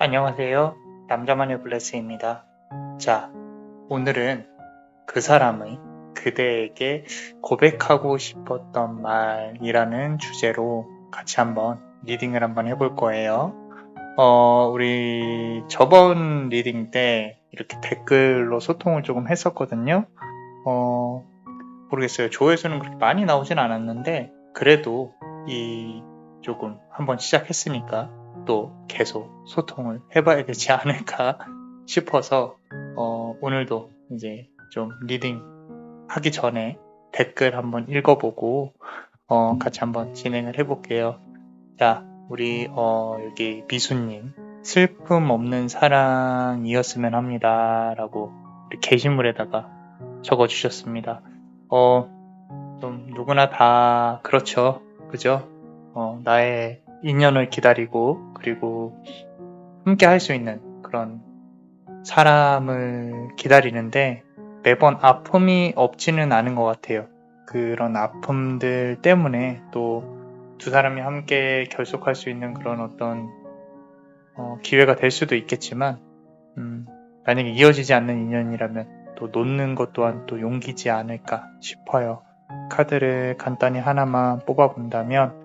안녕하세요. 남자만의 블레스입니다. 자, 오늘은 그 사람의 그대에게 고백하고 싶었던 말이라는 주제로 같이 한번 리딩을 한번 해볼 거예요. 우리 저번 리딩 때 이렇게 댓글로 소통을 조금 했었거든요. 모르겠어요. 조회수는 그렇게 많이 나오진 않았는데, 그래도 조금 한번 시작했으니까 또 계속 소통을 해봐야 되지 않을까 싶어서 오늘도 이제 좀 리딩 하기 전에 댓글 한번 읽어보고 같이 한번 진행을 해볼게요. 자, 우리 여기 미수님, 슬픔 없는 사랑이었으면 합니다 라고 게시물에다가 적어주셨습니다. 좀 누구나 다 그렇죠, 그죠? 나의 인연을 기다리고 그리고 함께 할 수 있는 그런 사람을 기다리는데 매번 아픔이 없지는 않은 것 같아요. 그런 아픔들 때문에 또 두 사람이 함께 결속할 수 있는 그런 어떤 기회가 될 수도 있겠지만 만약에 이어지지 않는 인연이라면 또 놓는 것 또한 또 용기지 않을까 싶어요. 카드를 간단히 하나만 뽑아본다면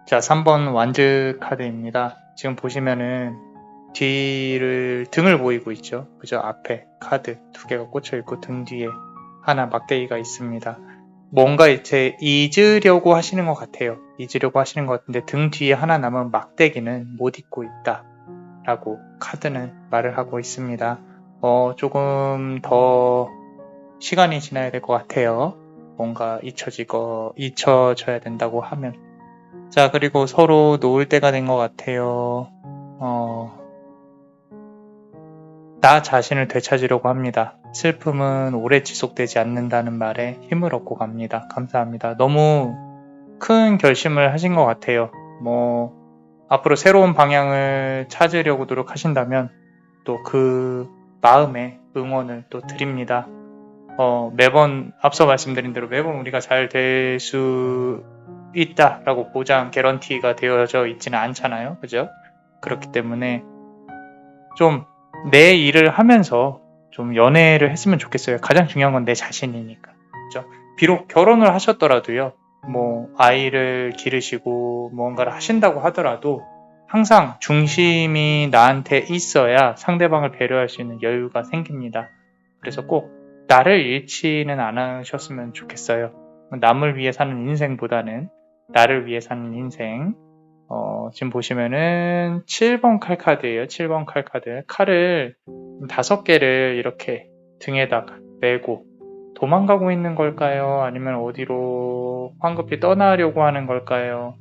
자, 3번 완즈 카드입니다. 지금 보시면은 등을 보이고 있죠. 그죠? 앞에 카드 2개가 꽂혀 있고 등 뒤에 하나 막대기가 있습니다. 뭔가 이제 잊으려고 하시는 것 같아요. 잊으려고 하시는 것 같은데 등 뒤에 하나 남은 막대기는 못 잊고 있다 라고 카드는 말을 하고 있습니다. 조금 더 시간이 지나야 될 것 같아요. 뭔가 잊혀져야 된다고 하면. 자, 그리고 서로 놓을 때가 된 것 같아요. 나 자신을 되찾으려고 합니다. 슬픔은 오래 지속되지 않는다는 말에 힘을 얻고 갑니다. 감사합니다. 너무 큰 결심을 하신 것 같아요. 앞으로 새로운 방향을 찾으려고 노력하신다면 또 그 마음에 응원을 또 드립니다. 매번 앞서 말씀드린 대로 매번 우리가 잘 될 수 있다라고 보장, 개런티가 되어져 있지는 않잖아요. 그죠? 그렇기 때문에 좀 내 일을 하면서 좀 연애를 했으면 좋겠어요. 가장 중요한 건 내 자신이니까. 그죠? 비록 결혼을 하셨더라도요. 아이를 기르시고 무언가를 하신다고 하더라도 항상 중심이 나한테 있어야 상대방을 배려할 수 있는 여유가 생깁니다. 그래서 꼭 나를 잃지는 않으셨으면 좋겠어요. 남을 위해 사는 인생보다는 나를 위해 사는 인생. 지금 보시면은 7번 칼 카드예요. 7번 칼 카드. 칼을 5개를 이렇게 등에다가 메고 도망가고 있는 걸까요? 아니면 어디로 황급히 떠나려고 하는 걸까요?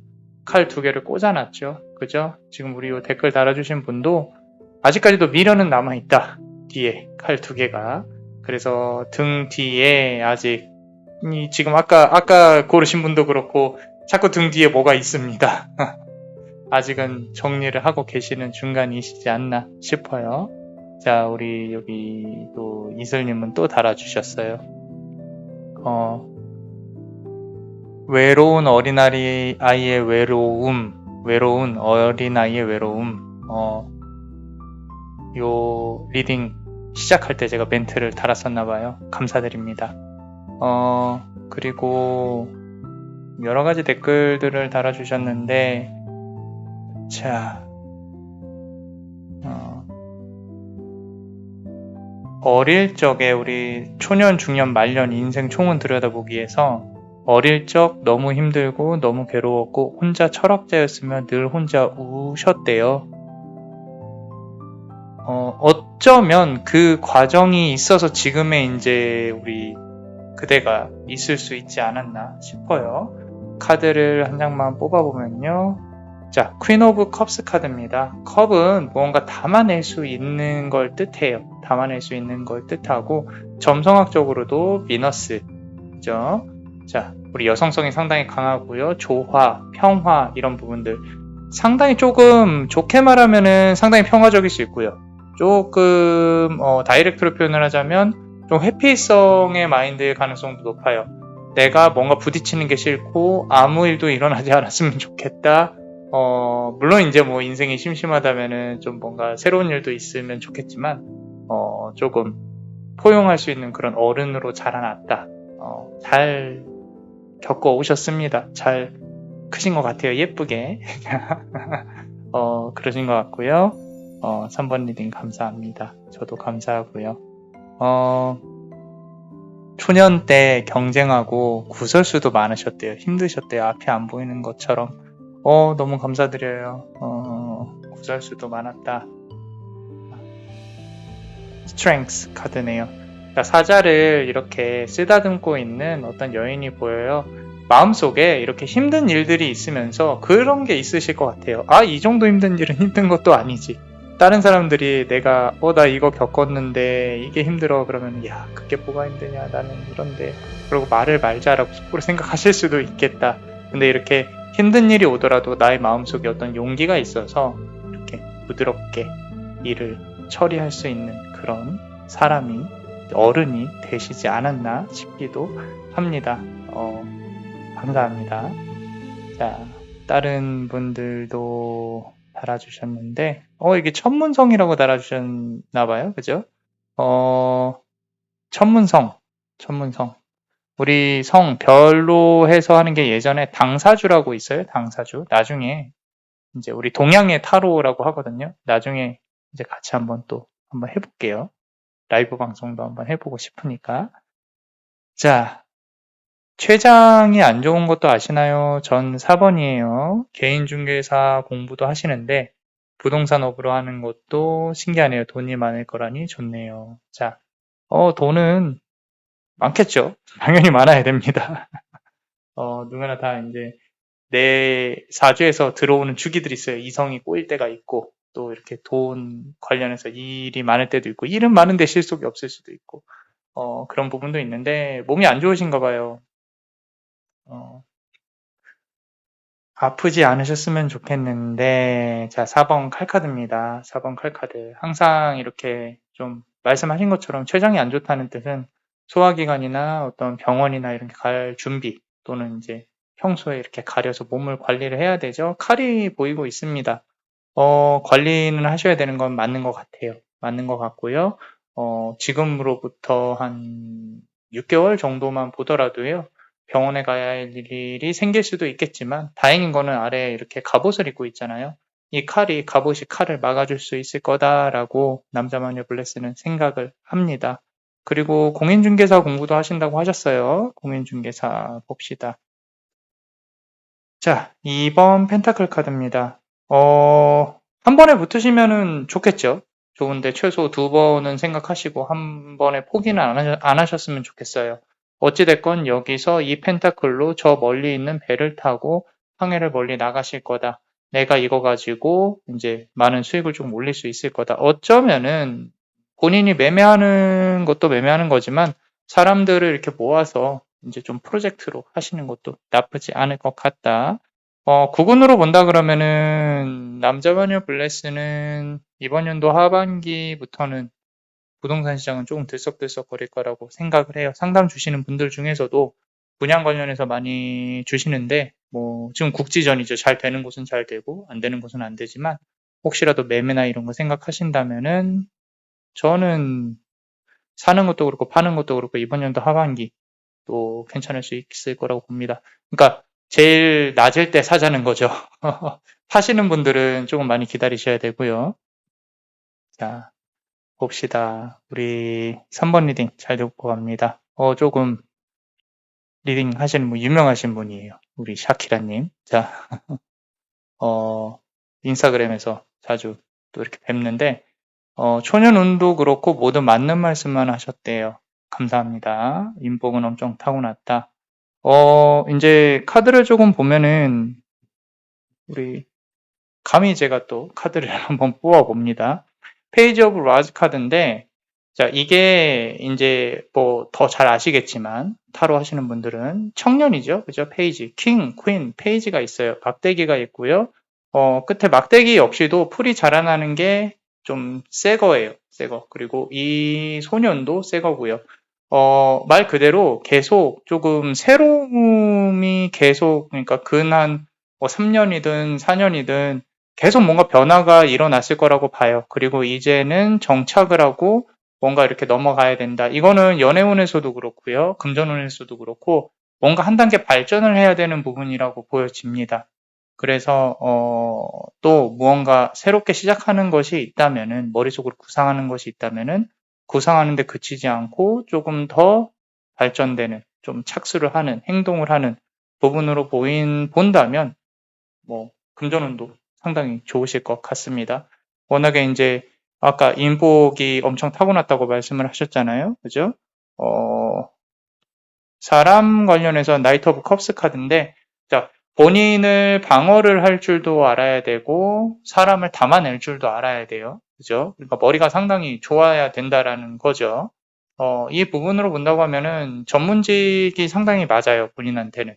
칼 2개를 꽂아놨죠. 그죠? 지금 우리 댓글 달아주신 분도 아직까지도 미련은 남아있다. 뒤에 칼 2개가. 그래서 등 뒤에 아직 지금 아까 고르신 분도 그렇고 자꾸 등 뒤에 뭐가 있습니다. 아직은 정리를 하고 계시는 중간이시지 않나 싶어요. 자, 우리 여기 또 이슬님은 또 달아주셨어요. 외로운 어린아이의 외로운 어린아이의 외로움. 요 리딩 시작할 때 제가 멘트를 달았었나봐요. 감사드립니다. 그리고 여러가지 댓글들을 달아주셨는데, 자, 어릴 적에 우리 초년, 중년, 말년 인생 총은 들여다보기에서 어릴 적 너무 힘들고 너무 괴로웠고 혼자 철학자였으며 늘 혼자 우셨대요. 어쩌면 그 과정이 있어서 지금의 이제 우리 그대가 있을 수 있지 않았나 싶어요. 카드를 한 장만 뽑아보면요. 자, 퀸 오브 컵스 카드입니다. 컵은 무언가 담아낼 수 있는 걸 뜻해요. 담아낼 수 있는 걸 뜻하고 점성학적으로도 미너스, 그죠? 자, 우리 여성성이 상당히 강하고요. 조화, 평화 이런 부분들 상당히 조금 좋게 말하면은 상당히 평화적일 수 있고요. 조금 다이렉트로 표현을 하자면 좀 회피성의 마인드의 가능성도 높아요. 내가 뭔가 부딪히는 게 싫고 아무 일도 일어나지 않았으면 좋겠다. 물론 이제 뭐 인생이 심심하다면은 좀 뭔가 새로운 일도 있으면 좋겠지만 조금 포용할 수 있는 그런 어른으로 자라났다. 잘 겪어 오셨습니다. 잘 크신 것 같아요. 예쁘게. 그러신 것 같고요. 3번 리딩 감사합니다. 저도 감사하고요. 초년 때 경쟁하고 구설수도 많으셨대요. 힘드셨대요. 앞이 안 보이는 것처럼. 너무 감사드려요. 구설수도 많았다. Strength 카드네요. 그러니까 사자를 이렇게 쓰다듬고 있는 어떤 여인이 보여요. 마음속에 이렇게 힘든 일들이 있으면서 그런 게 있으실 것 같아요. 이 정도 힘든 일은 힘든 것도 아니지. 다른 사람들이 내가 나 이거 겪었는데 이게 힘들어 그러면 야 그게 뭐가 힘드냐 나는 이런데 그리고 말을 말자라고 속으로 생각하실 수도 있겠다. 근데 이렇게 힘든 일이 오더라도 나의 마음속에 어떤 용기가 있어서 이렇게 부드럽게 일을 처리할 수 있는 그런 사람이 어른이 되시지 않았나 싶기도 합니다. 감사합니다. 자, 다른 분들도 달아주셨는데, 이게 천문성이라고 달아주셨나봐요. 그죠? 천문성. 우리 성, 별로 해서 하는 게 예전에 당사주라고 있어요. 당사주. 나중에, 이제 우리 동양의 타로라고 하거든요. 나중에 이제 같이 한번 해볼게요. 라이브 방송도 한번 해보고 싶으니까. 자, 최장이 안 좋은 것도 아시나요? 전 4번이에요. 개인중개사 공부도 하시는데 부동산업으로 하는 것도 신기하네요. 돈이 많을 거라니 좋네요. 자, 돈은 많겠죠? 당연히 많아야 됩니다. 누구나 다 이제 내 사주에서 들어오는 주기들이 있어요. 이성이 꼬일 때가 있고 또 이렇게 돈 관련해서 일이 많을 때도 있고 일은 많은데 실속이 없을 수도 있고 그런 부분도 있는데 몸이 안 좋으신가 봐요. 아프지 않으셨으면 좋겠는데, 자, 4번 칼카드입니다. 4번 칼카드. 항상 이렇게 좀 말씀하신 것처럼 췌장이 안 좋다는 뜻은 소화기관이나 어떤 병원이나 이런 게 갈 준비 또는 이제 평소에 이렇게 가려서 몸을 관리를 해야 되죠. 칼이 보이고 있습니다. 관리는 하셔야 되는 건 맞는 것 같아요. 맞는 것 같고요. 지금으로부터 한 6개월 정도만 보더라도요. 병원에 가야 할 일이 생길 수도 있겠지만 다행인 거는 아래에 이렇게 갑옷을 입고 있잖아요. 이 갑옷이 칼을 막아줄 수 있을 거다라고 남자마녀 블레스는 생각을 합니다. 그리고 공인중개사 공부도 하신다고 하셨어요. 공인중개사 봅시다. 자, 2번 펜타클 카드입니다. 한 번에 붙으시면은 좋겠죠. 좋은데 최소 2번은 생각하시고 한 번에 포기는 안 하셨으면 좋겠어요. 어찌됐건 여기서 이 펜타클로 저 멀리 있는 배를 타고 항해를 멀리 나가실 거다. 내가 이거 가지고 이제 많은 수익을 좀 올릴 수 있을 거다. 어쩌면은 본인이 매매하는 것도 매매하는 거지만 사람들을 이렇게 모아서 이제 좀 프로젝트로 하시는 것도 나쁘지 않을 것 같다. 구군으로 본다 그러면은 남자마녀 블레스는 이번 연도 하반기부터는 부동산 시장은 조금 들썩들썩 거릴 거라고 생각을 해요. 상담 주시는 분들 중에서도 분양 관련해서 많이 주시는데 뭐 지금 국지전이죠. 잘 되는 곳은 잘 되고 안 되는 곳은 안 되지만 혹시라도 매매나 이런 거 생각하신다면은 저는 사는 것도 그렇고 파는 것도 그렇고 이번 연도 하반기 또 괜찮을 수 있을 거라고 봅니다. 그러니까 제일 낮을 때 사자는 거죠. 파시는 분들은 조금 많이 기다리셔야 되고요. 자, 봅시다. 우리 3번 리딩 잘 듣고 갑니다. 조금 리딩 하시는 분, 유명하신 분이에요. 우리 샤키라님. 자, 인스타그램에서 자주 또 이렇게 뵙는데, 초년운도 그렇고 모두 맞는 말씀만 하셨대요. 감사합니다. 인복은 엄청 타고났다. 이제 카드를 조금 보면은, 우리, 감히 제가 또 카드를 한번 뽑아봅니다. 페이지 오브 라즈 카드인데, 자, 이게 이제 뭐 더 잘 아시겠지만, 타로 하시는 분들은 청년이죠. 그죠? 페이지. 킹, 퀸, 페이지가 있어요. 막대기가 있고요. 끝에 막대기 역시도 풀이 자라나는 게 좀 새 거예요. 새 거. 그리고 이 소년도 새 거고요. 말 그대로 계속 조금 새로움이 계속, 그러니까 근한 뭐 3년이든 4년이든 계속 뭔가 변화가 일어났을 거라고 봐요. 그리고 이제는 정착을 하고 뭔가 이렇게 넘어가야 된다. 이거는 연애운에서도 그렇고요. 금전운에서도 그렇고 뭔가 한 단계 발전을 해야 되는 부분이라고 보여집니다. 그래서 또 무언가 새롭게 시작하는 것이 있다면은, 머릿속으로 구상하는 것이 있다면은 구상하는 데 그치지 않고 조금 더 발전되는, 좀 착수를 하는, 행동을 하는 부분으로 본다면 뭐 금전운도 상당히 좋으실 것 같습니다. 워낙에 이제 아까 인복이 엄청 타고났다고 말씀을 하셨잖아요. 그죠? 사람 관련해서 나이트 오브 컵스 카드인데, 자, 본인을 방어를 할 줄도 알아야 되고 사람을 담아낼 줄도 알아야 돼요. 그죠? 그러니까 머리가 상당히 좋아야 된다라는 거죠. 이 부분으로 본다고 하면은 전문직이 상당히 맞아요. 본인한테는.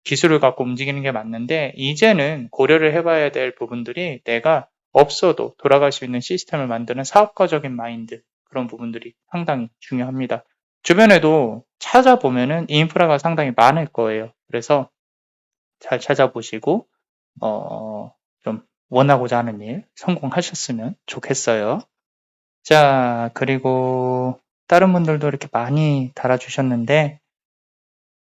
기술을 갖고 움직이는 게 맞는데, 이제는 고려를 해봐야 될 부분들이, 내가 없어도 돌아갈 수 있는 시스템을 만드는 사업가적인 마인드, 그런 부분들이 상당히 중요합니다. 주변에도 찾아보면은 인프라가 상당히 많을 거예요. 그래서 잘 찾아보시고 좀 원하고자 하는 일 성공하셨으면 좋겠어요. 자, 그리고 다른 분들도 이렇게 많이 달아주셨는데,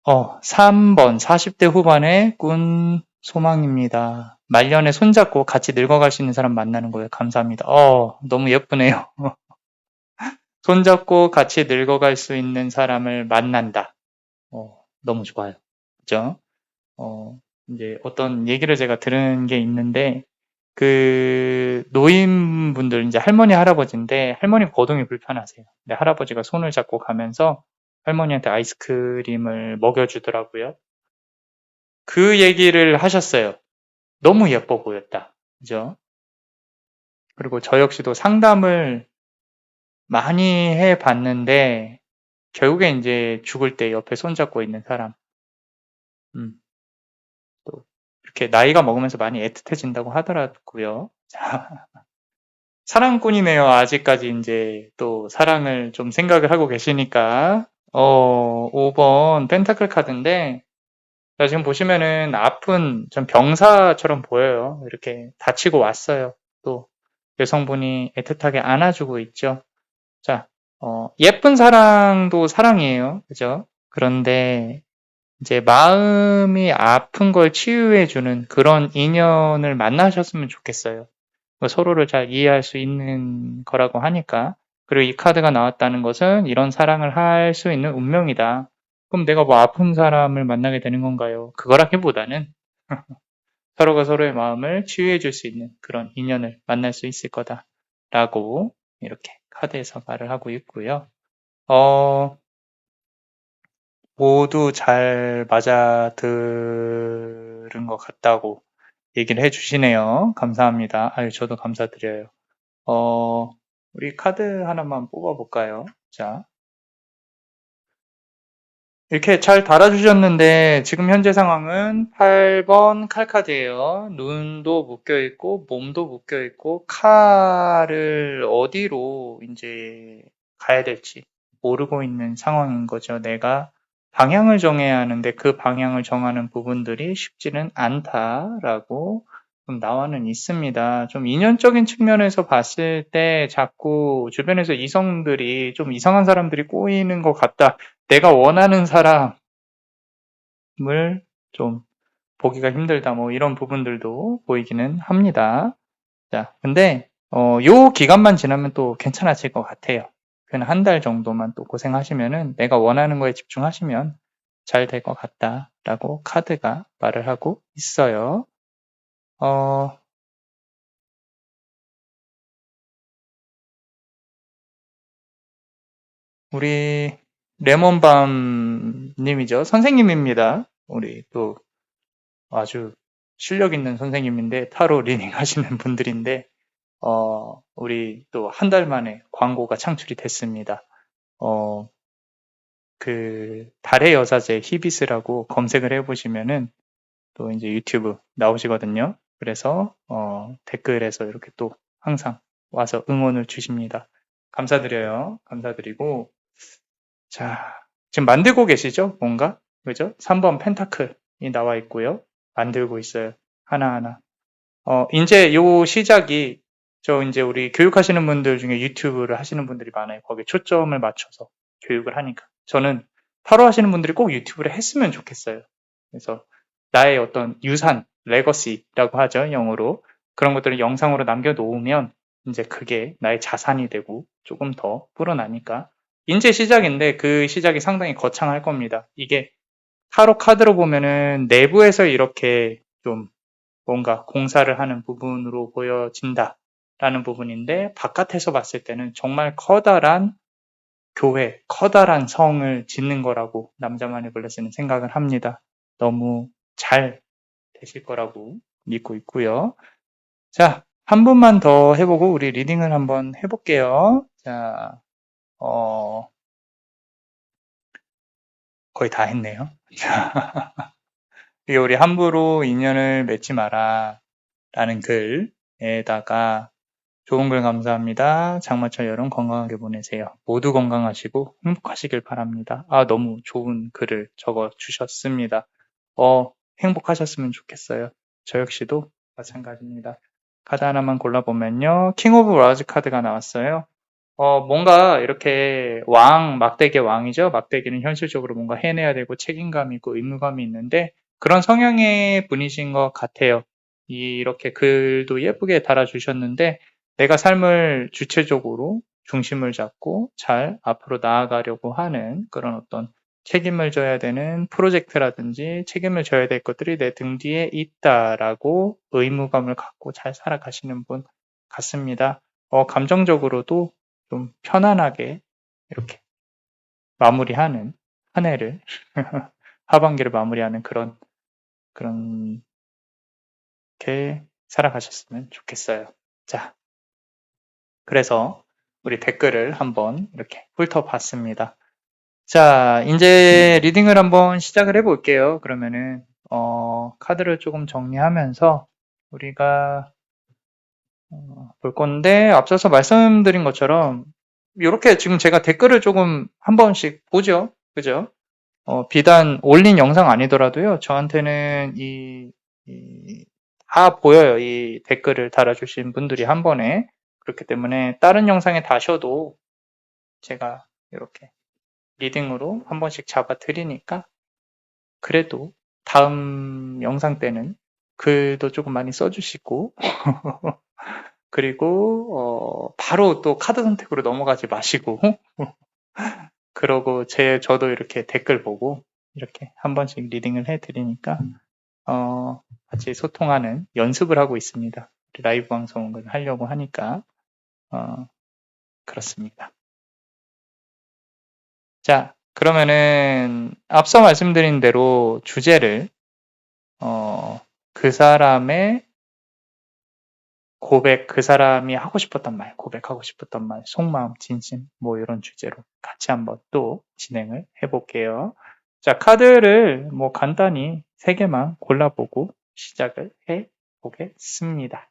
3번 40대 후반의 꾼 소망입니다. 말년에 손잡고 같이 늙어갈 수 있는 사람 만나는 거예요. 감사합니다. 너무 예쁘네요. 손잡고 같이 늙어갈 수 있는 사람을 만난다. 너무 좋아요. 그죠? 이제 어떤 얘기를 제가 들은 게 있는데, 그 노인분들, 이제 할머니 할아버지인데, 할머니 거동이 불편하세요. 근데 할아버지가 손을 잡고 가면서 할머니한테 아이스크림을 먹여주더라고요. 그 얘기를 하셨어요. 너무 예뻐 보였다. 그죠? 그리고 저 역시도 상담을 많이 해 봤는데, 결국에 이제 죽을 때 옆에 손잡고 있는 사람, 음, 또 이렇게 나이가 먹으면서 많이 애틋해진다고 하더라고요. 사랑꾼이네요. 아직까지 이제 또 사랑을 좀 생각을 하고 계시니까. 5번 펜타클 카드인데, 자, 지금 보시면은 아픈 좀 병사처럼 보여요. 이렇게 다치고 왔어요. 또 여성분이 애틋하게 안아주고 있죠. 자, 예쁜 사랑도 사랑이에요. 그죠? 그런데 이제 마음이 아픈 걸 치유해주는 그런 인연을 만나셨으면 좋겠어요. 서로를 잘 이해할 수 있는 거라고 하니까. 그리고 이 카드가 나왔다는 것은 이런 사랑을 할 수 있는 운명이다. 그럼 내가 뭐 아픈 사람을 만나게 되는 건가요? 그거라기보다는 서로가 서로의 마음을 치유해 줄 수 있는 그런 인연을 만날 수 있을 거다라고 이렇게 카드에서 말을 하고 있고요. 모두 잘 맞아 들은 것 같다고 얘기를 해주시네요. 감사합니다. 아유, 저도 감사드려요. 우리 카드 하나만 뽑아볼까요? 자, 이렇게 잘 달아주셨는데, 지금 현재 상황은 8번 칼카드예요. 눈도 묶여있고, 몸도 묶여있고, 칼을 어디로 이제 가야 될지 모르고 있는 상황인 거죠. 내가 방향을 정해야 하는데, 그 방향을 정하는 부분들이 쉽지는 않다라고 좀 나와는 있습니다. 좀 인연적인 측면에서 봤을 때 자꾸 주변에서 이성들이 좀 이상한 사람들이 꼬이는 것 같다. 내가 원하는 사람을 좀 보기가 힘들다. 뭐 이런 부분들도 보이기는 합니다. 자, 근데 요 기간만 지나면 또 괜찮아질 것 같아요. 그냥 한 달 정도만 또 고생하시면은, 내가 원하는 거에 집중하시면 잘 될 것 같다라고 카드가 말을 하고 있어요. 우리 레몬밤 님이죠. 선생님입니다. 우리 또 아주 실력 있는 선생님인데, 타로 리딩 하시는 분들인데, 우리 또 한 달 만에 광고가 창출이 됐습니다. 그 달의 여자제 히비스라고 검색을 해보시면은 또 이제 유튜브 나오시거든요. 그래서 댓글에서 이렇게 또 항상 와서 응원을 주십니다. 감사드려요. 감사드리고, 자, 지금 만들고 계시죠? 뭔가? 그죠? 3번 펜타클이 나와 있고요. 만들고 있어요. 하나하나. 이제 요 시작이, 이제 우리 교육하시는 분들 중에 유튜브를 하시는 분들이 많아요. 거기에 초점을 맞춰서 교육을 하니까. 저는 타로 하시는 분들이 꼭 유튜브를 했으면 좋겠어요. 그래서 나의 어떤 유산, 레거시라고 하죠, 영어로. 그런 것들을 영상으로 남겨놓으면 이제 그게 나의 자산이 되고 조금 더 불어나니까. 이제 시작인데 그 시작이 상당히 거창할 겁니다. 이게 타로 카드로 보면은 내부에서 이렇게 좀 뭔가 공사를 하는 부분으로 보여진다라는 부분인데, 바깥에서 봤을 때는 정말 커다란 교회, 커다란 성을 짓는 거라고 남자만의 블레스는 생각을 합니다. 너무 잘 되실 거라고 믿고 있고요. 자, 한 분만 더 해보고 우리 리딩을 한번 해볼게요. 자, 거의 다 했네요. 자, 이게 우리 함부로 인연을 맺지 마라 라는 글에다가 좋은 글 감사합니다. 장마철 여름 건강하게 보내세요. 모두 건강하시고 행복하시길 바랍니다. 너무 좋은 글을 적어 주셨습니다. 행복하셨으면 좋겠어요. 저 역시도 마찬가지입니다. 카드 하나만 골라보면요. 킹 오브 워즈 카드가 나왔어요. 뭔가 이렇게 막대기의 왕이죠. 막대기는 현실적으로 뭔가 해내야 되고 책임감이 있고 의무감이 있는데 그런 성향의 분이신 것 같아요. 이렇게 글도 예쁘게 달아주셨는데 내가 삶을 주체적으로 중심을 잡고 잘 앞으로 나아가려고 하는 그런 어떤 책임을 져야 되는 프로젝트라든지 책임을 져야 될 것들이 내 등 뒤에 있다라고 의무감을 갖고 잘 살아가시는 분 같습니다. 감정적으로도 좀 편안하게 이렇게 마무리하는 한 해를 하반기를 마무리하는 그런 게 살아가셨으면 좋겠어요. 자, 그래서 우리 댓글을 한번 이렇게 훑어봤습니다. 자, 이제 리딩을 한번 시작을 해볼게요. 그러면은 카드를 조금 정리하면서 우리가 볼 건데, 앞서서 말씀드린 것처럼 이렇게 지금 제가 댓글을 조금 한 번씩 보죠. 그죠? 비단 올린 영상 아니더라도요. 저한테는 다 보여요. 이 댓글을 달아주신 분들이 한 번에. 그렇기 때문에 다른 영상에 다셔도 제가 이렇게 리딩으로 한 번씩 잡아 드리니까, 그래도 다음 영상 때는 글도 조금 많이 써주시고 그리고 바로 또 카드 선택으로 넘어가지 마시고 그러고 저도 이렇게 댓글 보고 이렇게 한 번씩 리딩을 해드리니까 같이 소통하는 연습을 하고 있습니다. 라이브 방송을 하려고 하니까 그렇습니다. 자, 그러면은 앞서 말씀드린 대로 주제를 그 사람의 고백, 그 사람이 하고 싶었던 말, 고백하고 싶었던 말, 속마음, 진심, 뭐 이런 주제로 같이 한번 또 진행을 해볼게요. 자, 카드를 뭐 간단히 3개만 골라보고 시작을 해보겠습니다.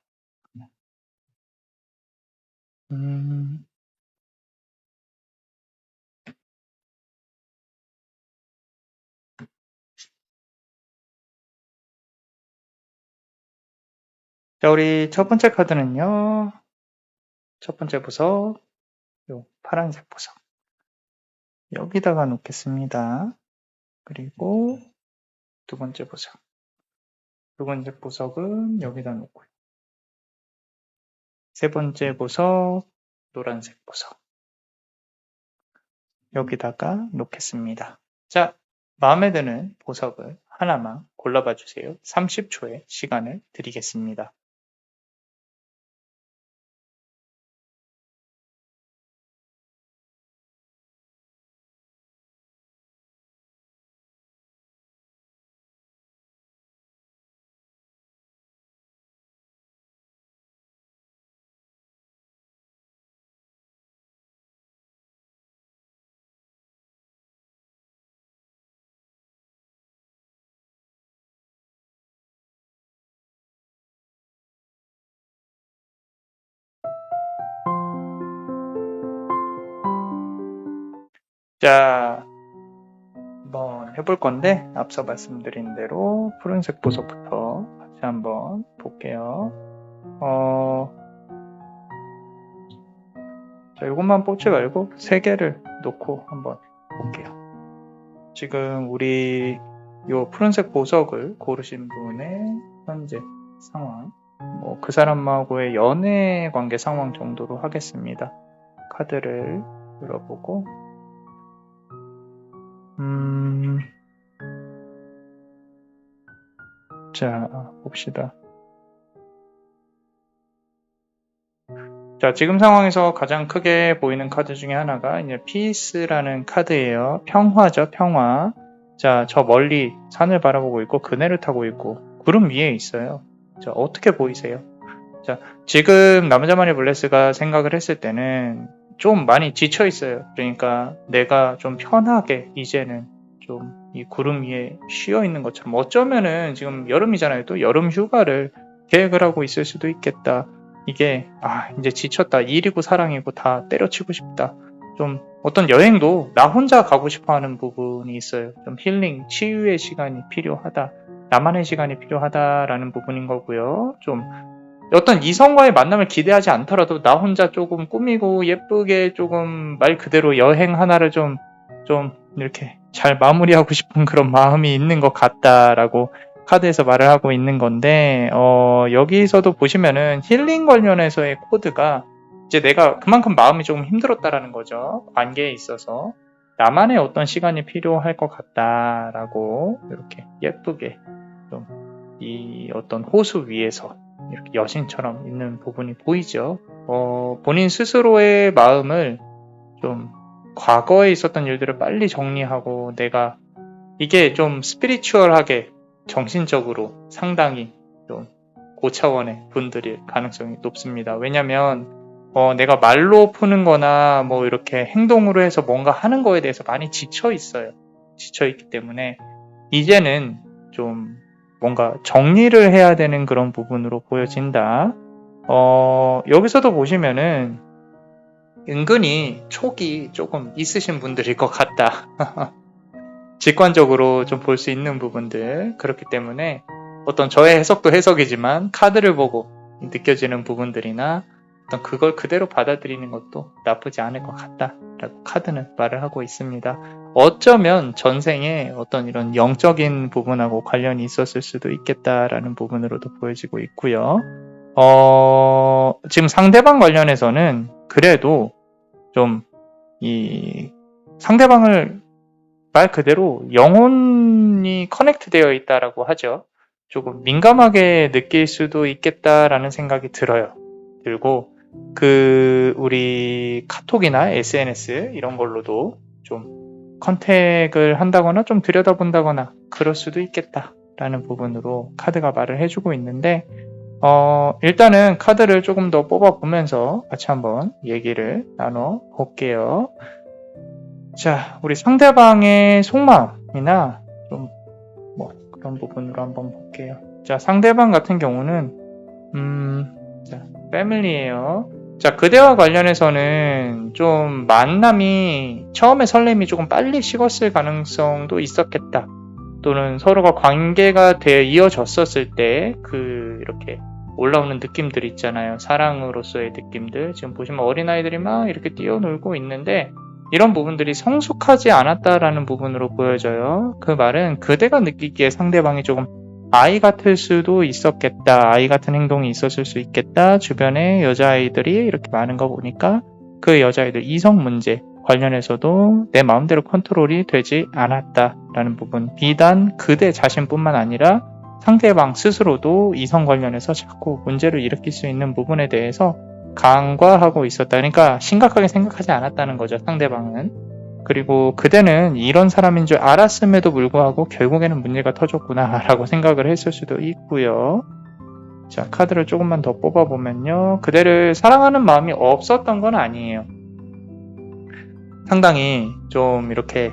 자, 우리 첫 번째 카드는요. 첫 번째 보석, 요 파란색 보석. 여기다가 놓겠습니다. 그리고 두 번째 보석. 두 번째 보석은 여기다 놓고요. 세 번째 보석, 노란색 보석. 여기다가 놓겠습니다. 자, 마음에 드는 보석을 하나만 골라봐 주세요. 30초의 시간을 드리겠습니다. 자, 한번 해볼 건데 앞서 말씀드린 대로 푸른색 보석부터 같이 한번 볼게요. 자, 이것만 뽑지 말고 3개를 놓고 한번 볼게요. 지금 우리 이 푸른색 보석을 고르신 분의 현재 상황, 그 사람하고의 연애 관계 상황 정도로 하겠습니다. 카드를 열어보고 자, 봅시다. 자, 지금 상황에서 가장 크게 보이는 카드 중에 하나가 이제 피스라는 카드예요. 평화죠, 평화. 자, 저 멀리 산을 바라보고 있고 그네를 타고 있고 구름 위에 있어요. 자, 어떻게 보이세요? 자, 지금 남자만의 블레스가 생각을 했을 때는 좀 많이 지쳐 있어요. 그러니까 내가 좀 편하게 이제는 좀 이 구름 위에 쉬어 있는 것처럼, 어쩌면은 지금 여름이잖아요. 또 여름 휴가를 계획을 하고 있을 수도 있겠다. 이게 이제 지쳤다. 일이고 사랑이고 다 때려치고 싶다. 좀 어떤 여행도 나 혼자 가고 싶어 하는 부분이 있어요. 좀 힐링, 치유의 시간이 필요하다. 나만의 시간이 필요하다라는 부분인 거고요. 좀 어떤 이성과의 만남을 기대하지 않더라도 나 혼자 조금 꾸미고 예쁘게 조금 말 그대로 여행 하나를 좀 이렇게 잘 마무리하고 싶은 그런 마음이 있는 것 같다라고 카드에서 말을 하고 있는 건데, 여기서도 보시면은 힐링 관련해서의 코드가 이제 내가 그만큼 마음이 조금 힘들었다라는 거죠. 관계에 있어서 나만의 어떤 시간이 필요할 것 같다라고 이렇게 예쁘게 좀 이 어떤 호수 위에서 이렇게 여신처럼 있는 부분이 보이죠. 본인 스스로의 마음을 좀 과거에 있었던 일들을 빨리 정리하고 내가 이게 좀 스피리추얼하게 정신적으로 상당히 좀 고차원의 분들일 가능성이 높습니다. 왜냐면 내가 말로 푸는 거나 이렇게 행동으로 해서 뭔가 하는 거에 대해서 많이 지쳐 있어요. 지쳐 있기 때문에 이제는 좀 뭔가 정리를 해야 되는 그런 부분으로 보여진다. 여기서도 보시면은 은근히 촉이 조금 있으신 분들일 것 같다. 직관적으로 좀 볼 수 있는 부분들. 그렇기 때문에 어떤 저의 해석도 해석이지만 카드를 보고 느껴지는 부분들이나 어떤 그걸 그대로 받아들이는 것도 나쁘지 않을 것 같다라고 카드는 말을 하고 있습니다. 어쩌면 전생에 어떤 이런 영적인 부분하고 관련이 있었을 수도 있겠다라는 부분으로도 보여지고 있고요. 지금 상대방 관련해서는 그래도 좀 이 상대방을 말 그대로 영혼이 커넥트 되어 있다라고 하죠. 조금 민감하게 느낄 수도 있겠다라는 생각이 들고 우리 카톡이나 SNS 이런 걸로도 좀 컨택을 한다거나 좀 들여다본다거나 그럴 수도 있겠다라는 부분으로 카드가 말을 해주고 있는데, 일단은 카드를 조금 더 뽑아보면서 같이 한번 얘기를 나눠볼게요. 자, 우리 상대방의 속마음이나 좀 그런 부분으로 한번 볼게요. 자, 상대방 같은 경우는 자, 패밀리예요. 자, 그대와 관련해서는 좀 만남이 처음에 설렘이 조금 빨리 식었을 가능성도 있었겠다. 또는 서로가 관계가 이어졌었을 때 이렇게 올라오는 느낌들 있잖아요. 사랑으로서의 느낌들. 지금 보시면 어린아이들이 막 이렇게 뛰어놀고 있는데 이런 부분들이 성숙하지 않았다라는 부분으로 보여져요. 그 말은 그대가 느끼기에 상대방이 조금 아이 같을 수도 있었겠다. 아이 같은 행동이 있었을 수 있겠다. 주변에 여자아이들이 이렇게 많은 거 보니까 그 여자아이들 이성 문제 관련해서도 내 마음대로 컨트롤이 되지 않았다라는 부분. 비단 그대 자신뿐만 아니라 상대방 스스로도 이성 관련해서 자꾸 문제를 일으킬 수 있는 부분에 대해서 간과하고 있었다. 그러니까 심각하게 생각하지 않았다는 거죠, 상대방은. 그리고 그대는 이런 사람인 줄 알았음에도 불구하고 결국에는 문제가 터졌구나 라고 생각을 했을 수도 있고요. 자, 카드를 조금만 더 뽑아보면요. 그대를 사랑하는 마음이 없었던 건 아니에요. 상당히 좀 이렇게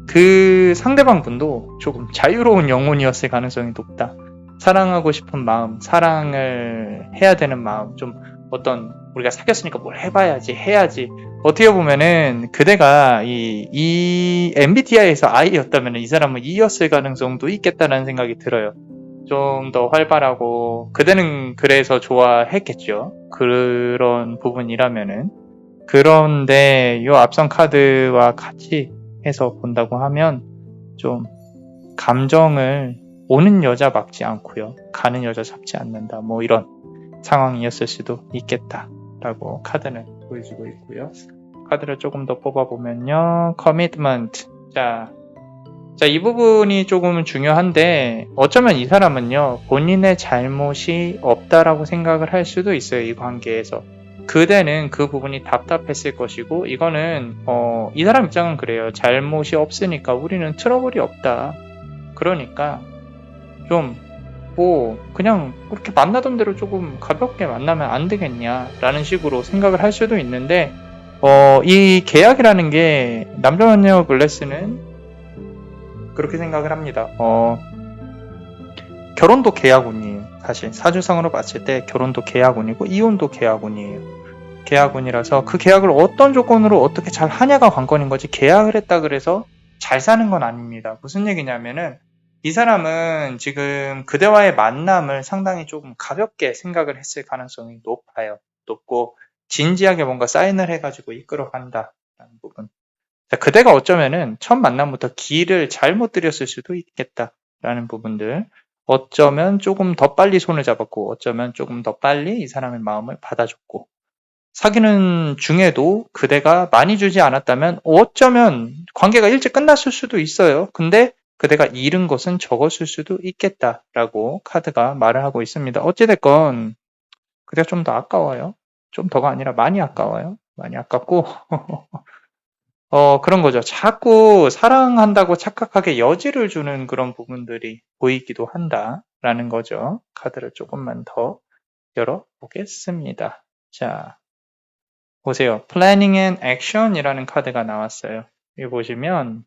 그 상대방 분도 조금 자유로운 영혼이었을 가능성이 높다. 사랑하고 싶은 마음, 사랑을 해야 되는 마음, 좀 어떤 우리가 사귀었으니까 뭘 해봐야지 해야지. 어떻게 보면은 그대가 이 MBTI에서 I였다면 이 사람은 E였을 가능성도 있겠다라는 생각이 들어요. 좀 더 활발하고 그대는 그래서 좋아했겠죠. 그런 부분이라면은. 그런데 이 앞선 카드와 같이 해서 본다고 하면 좀 감정을 오는 여자 막지 않고요. 가는 여자 잡지 않는다. 뭐 이런 상황이었을 수도 있겠다라고 카드는 보여주고 있고요. 카드를 조금 더 뽑아보면요. commitment. 자, 이 부분이 조금 중요한데 어쩌면 이 사람은요. 본인의 잘못이 없다라고 생각을 할 수도 있어요. 이 관계에서. 그대는 그 부분이 답답했을 것이고 이거는 이 사람 입장은 그래요. 잘못이 없으니까 우리는 트러블이 없다. 그러니까 좀 그냥 그렇게 만나던 대로 조금 가볍게 만나면 안 되겠냐라는 식으로 생각을 할 수도 있는데 이 계약이라는 게 남자만녀 블레스는 그렇게 생각을 합니다. 결혼도 계약운이에요. 사실 사주상으로 봤을 때 결혼도 계약운이고 이혼도 계약운이에요. 계약운이라서 그 계약을 어떤 조건으로 어떻게 잘 하냐가 관건인 거지 계약을 했다 그래서 잘 사는 건 아닙니다. 무슨 얘기냐면은 이 사람은 지금 그대와의 만남을 상당히 조금 가볍게 생각을 했을 가능성이 높아요. 높고 진지하게 뭔가 사인을 해가지고 이끌어간다라는 부분. 자, 그대가 어쩌면은 첫 만남부터 길을 잘못 들였을 수도 있겠다라는 부분들. 어쩌면 조금 더 빨리 손을 잡았고 어쩌면 조금 더 빨리 이 사람의 마음을 받아줬고 사귀는 중에도 그대가 많이 주지 않았다면 어쩌면 관계가 일찍 끝났을 수도 있어요. 근데 그대가 잃은 것은 적었을 수도 있겠다라고 카드가 말을 하고 있습니다. 어찌됐건 그대가 좀 더 아까워요. 좀 더가 아니라 많이 아까워요. 많이 아깝고 그런 거죠. 자꾸 사랑한다고 착각하게 여지를 주는 그런 부분들이 보이기도 한다라는 거죠. 카드를 조금만 더 열어보겠습니다. 자, 보세요. Planning and Action이라는 카드가 나왔어요. 여기 보시면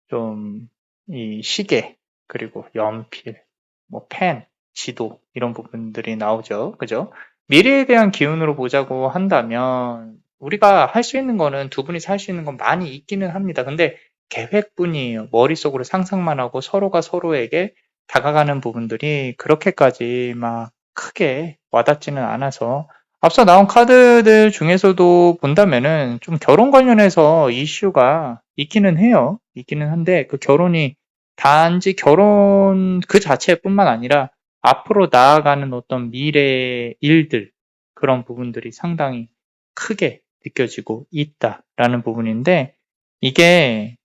좀 이 시계 그리고 연필, 뭐 펜, 지도 이런 부분들이 나오죠. 그죠? 미래에 대한 기운으로 보자고 한다면 우리가 할 수 있는 거는 두 분이서 할 수 있는 건 많이 있기는 합니다. 근데 계획뿐이에요. 머릿속으로 상상만 하고 서로가 서로에게 다가가는 부분들이 그렇게까지 막 크게 와닿지는 않아서 앞서 나온 카드들 중에서도 본다면은 좀 결혼 관련해서 이슈가 있기는 해요. 있기는 한데 그 결혼이 단지 결혼 그 자체뿐만 아니라 앞으로 나아가는 어떤 미래의 일들 그런 부분들이 상당히 크게 느껴지고 있다라는 부분인데 이게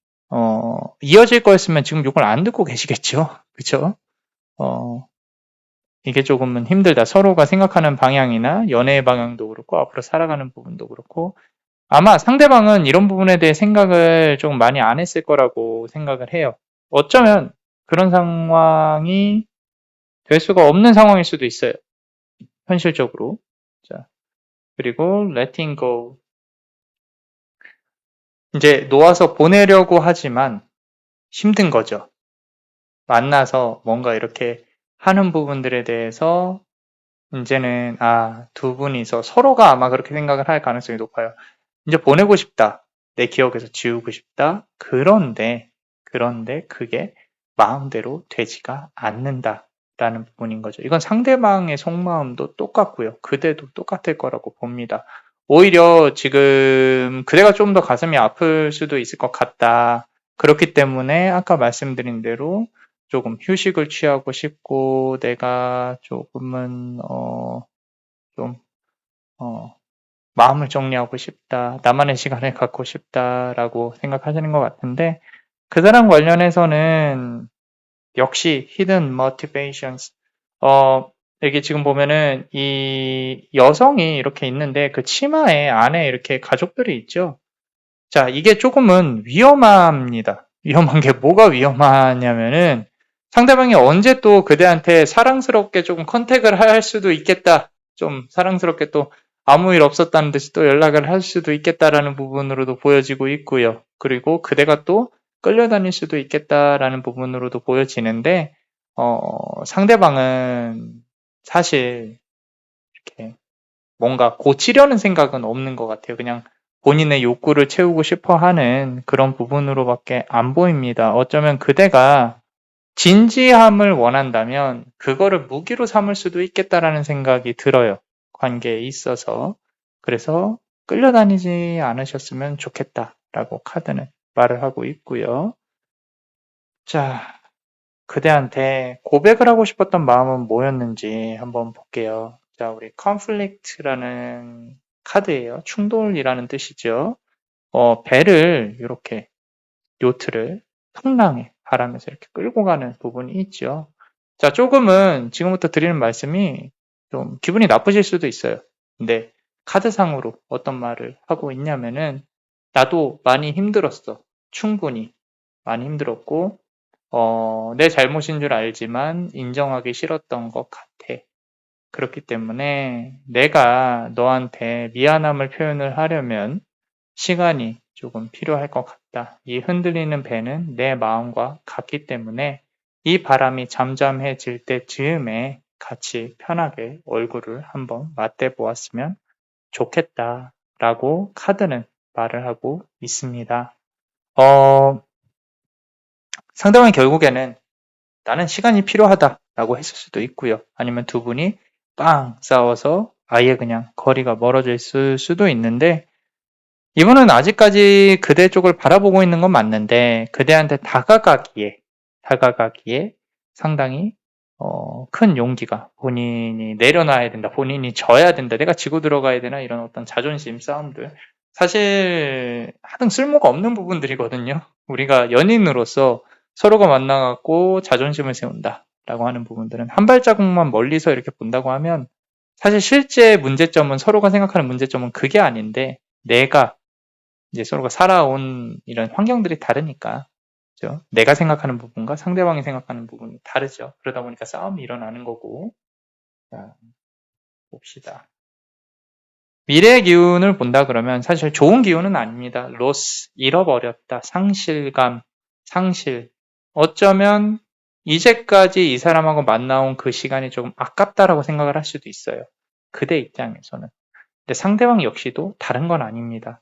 이어질 거였으면 지금 이걸 안 듣고 계시겠죠? 그쵸? 이게 조금은 힘들다. 서로가 생각하는 방향이나 연애의 방향도 그렇고 앞으로 살아가는 부분도 그렇고 아마 상대방은 이런 부분에 대해 생각을 좀 많이 안 했을 거라고 생각을 해요. 어쩌면 그런 상황이 될 수가 없는 상황일 수도 있어요. 현실적으로. 자, 그리고 letting go. 이제 놓아서 보내려고 하지만 힘든 거죠. 만나서 뭔가 이렇게 하는 부분들에 대해서 이제는 두 분이서 서로가 아마 그렇게 생각을 할 가능성이 높아요. 이제 보내고 싶다. 내 기억에서 지우고 싶다. 그런데 그게 마음대로 되지가 않는다라는 부분인 거죠. 이건 상대방의 속마음도 똑같고요. 그대도 똑같을 거라고 봅니다. 오히려 지금 그대가 좀 더 가슴이 아플 수도 있을 것 같다. 그렇기 때문에 아까 말씀드린 대로 조금 휴식을 취하고 싶고 내가 조금은 좀 마음을 정리하고 싶다. 나만의 시간을 갖고 싶다라고 생각하시는 것 같은데 그 사람 관련해서는 역시 hidden motivations. 여기 지금 보면은 이 여성이 이렇게 있는데 그 치마에 안에 이렇게 가족들이 있죠. 자, 이게 조금은 위험합니다. 위험한 게 뭐가 위험하냐면은 상대방이 언제 또 그대한테 사랑스럽게 조금 컨택을 할 수도 있겠다. 좀 사랑스럽게 또 아무 일 없었다는 듯이 또 연락을 할 수도 있겠다라는 부분으로도 보여지고 있고요. 그리고 그대가 또 끌려다닐 수도 있겠다라는 부분으로도 보여지는데 상대방은 사실 뭔가 고치려는 생각은 없는 것 같아요. 그냥 본인의 욕구를 채우고 싶어 하는 그런 부분으로밖에 안 보입니다. 어쩌면 그대가 진지함을 원한다면 그거를 무기로 삼을 수도 있겠다라는 생각이 들어요. 관계에 있어서. 그래서 끌려다니지 않으셨으면 좋겠다라고 카드는 말을 하고 있고요. 자, 그대한테 고백을 하고 싶었던 마음은 뭐였는지 한번 볼게요. 자, 우리 conflict라는 카드예요. 충돌이라는 뜻이죠. 배를 이렇게 요트를 풍랑에 바람에서 이렇게 끌고 가는 부분이 있죠. 자, 조금은 지금부터 드리는 말씀이 좀 기분이 나쁘실 수도 있어요. 근데 카드상으로 어떤 말을 하고 있냐면은 나도 많이 힘들었어. 충분히 많이 힘들었고 내 잘못인 줄 알지만 인정하기 싫었던 것 같아. 그렇기 때문에 내가 너한테 미안함을 표현을 하려면 시간이 조금 필요할 것 같다. 이 흔들리는 배는 내 마음과 같기 때문에 이 바람이 잠잠해질 때쯤에 같이 편하게 얼굴을 한번 맞대 보았으면 좋겠다. 라고 카드는 말을 하고 있습니다. 상대방이 결국에는 나는 시간이 필요하다라고 했을 수도 있고요. 아니면 두 분이 빵 싸워서 아예 그냥 거리가 멀어져 있을 수도 있는데 이분은 아직까지 그대 쪽을 바라보고 있는 건 맞는데 그대한테 다가가기에 상당히 큰 용기가 본인이 내려놔야 된다. 본인이 져야 된다. 내가 지고 들어가야 되나 이런 어떤 자존심 싸움들 사실 하등 쓸모가 없는 부분들이거든요. 우리가 연인으로서 서로가 만나갖고 자존심을 세운다라고 하는 부분들은 한 발자국만 멀리서 이렇게 본다고 하면 사실 실제 문제점은 서로가 생각하는 문제점은 그게 아닌데 내가 이제 서로가 살아온 이런 환경들이 다르니까 그죠? 내가 생각하는 부분과 상대방이 생각하는 부분이 다르죠. 그러다 보니까 싸움이 일어나는 거고. 자, 봅시다. 미래의 기운을 본다 그러면 사실 좋은 기운은 아닙니다. 로스, 잃어버렸다, 상실감, 상실. 어쩌면 이제까지 이 사람하고 만나온 그 시간이 조금 아깝다라고 생각을 할 수도 있어요. 그대 입장에서는. 근데 상대방 역시도 다른 건 아닙니다.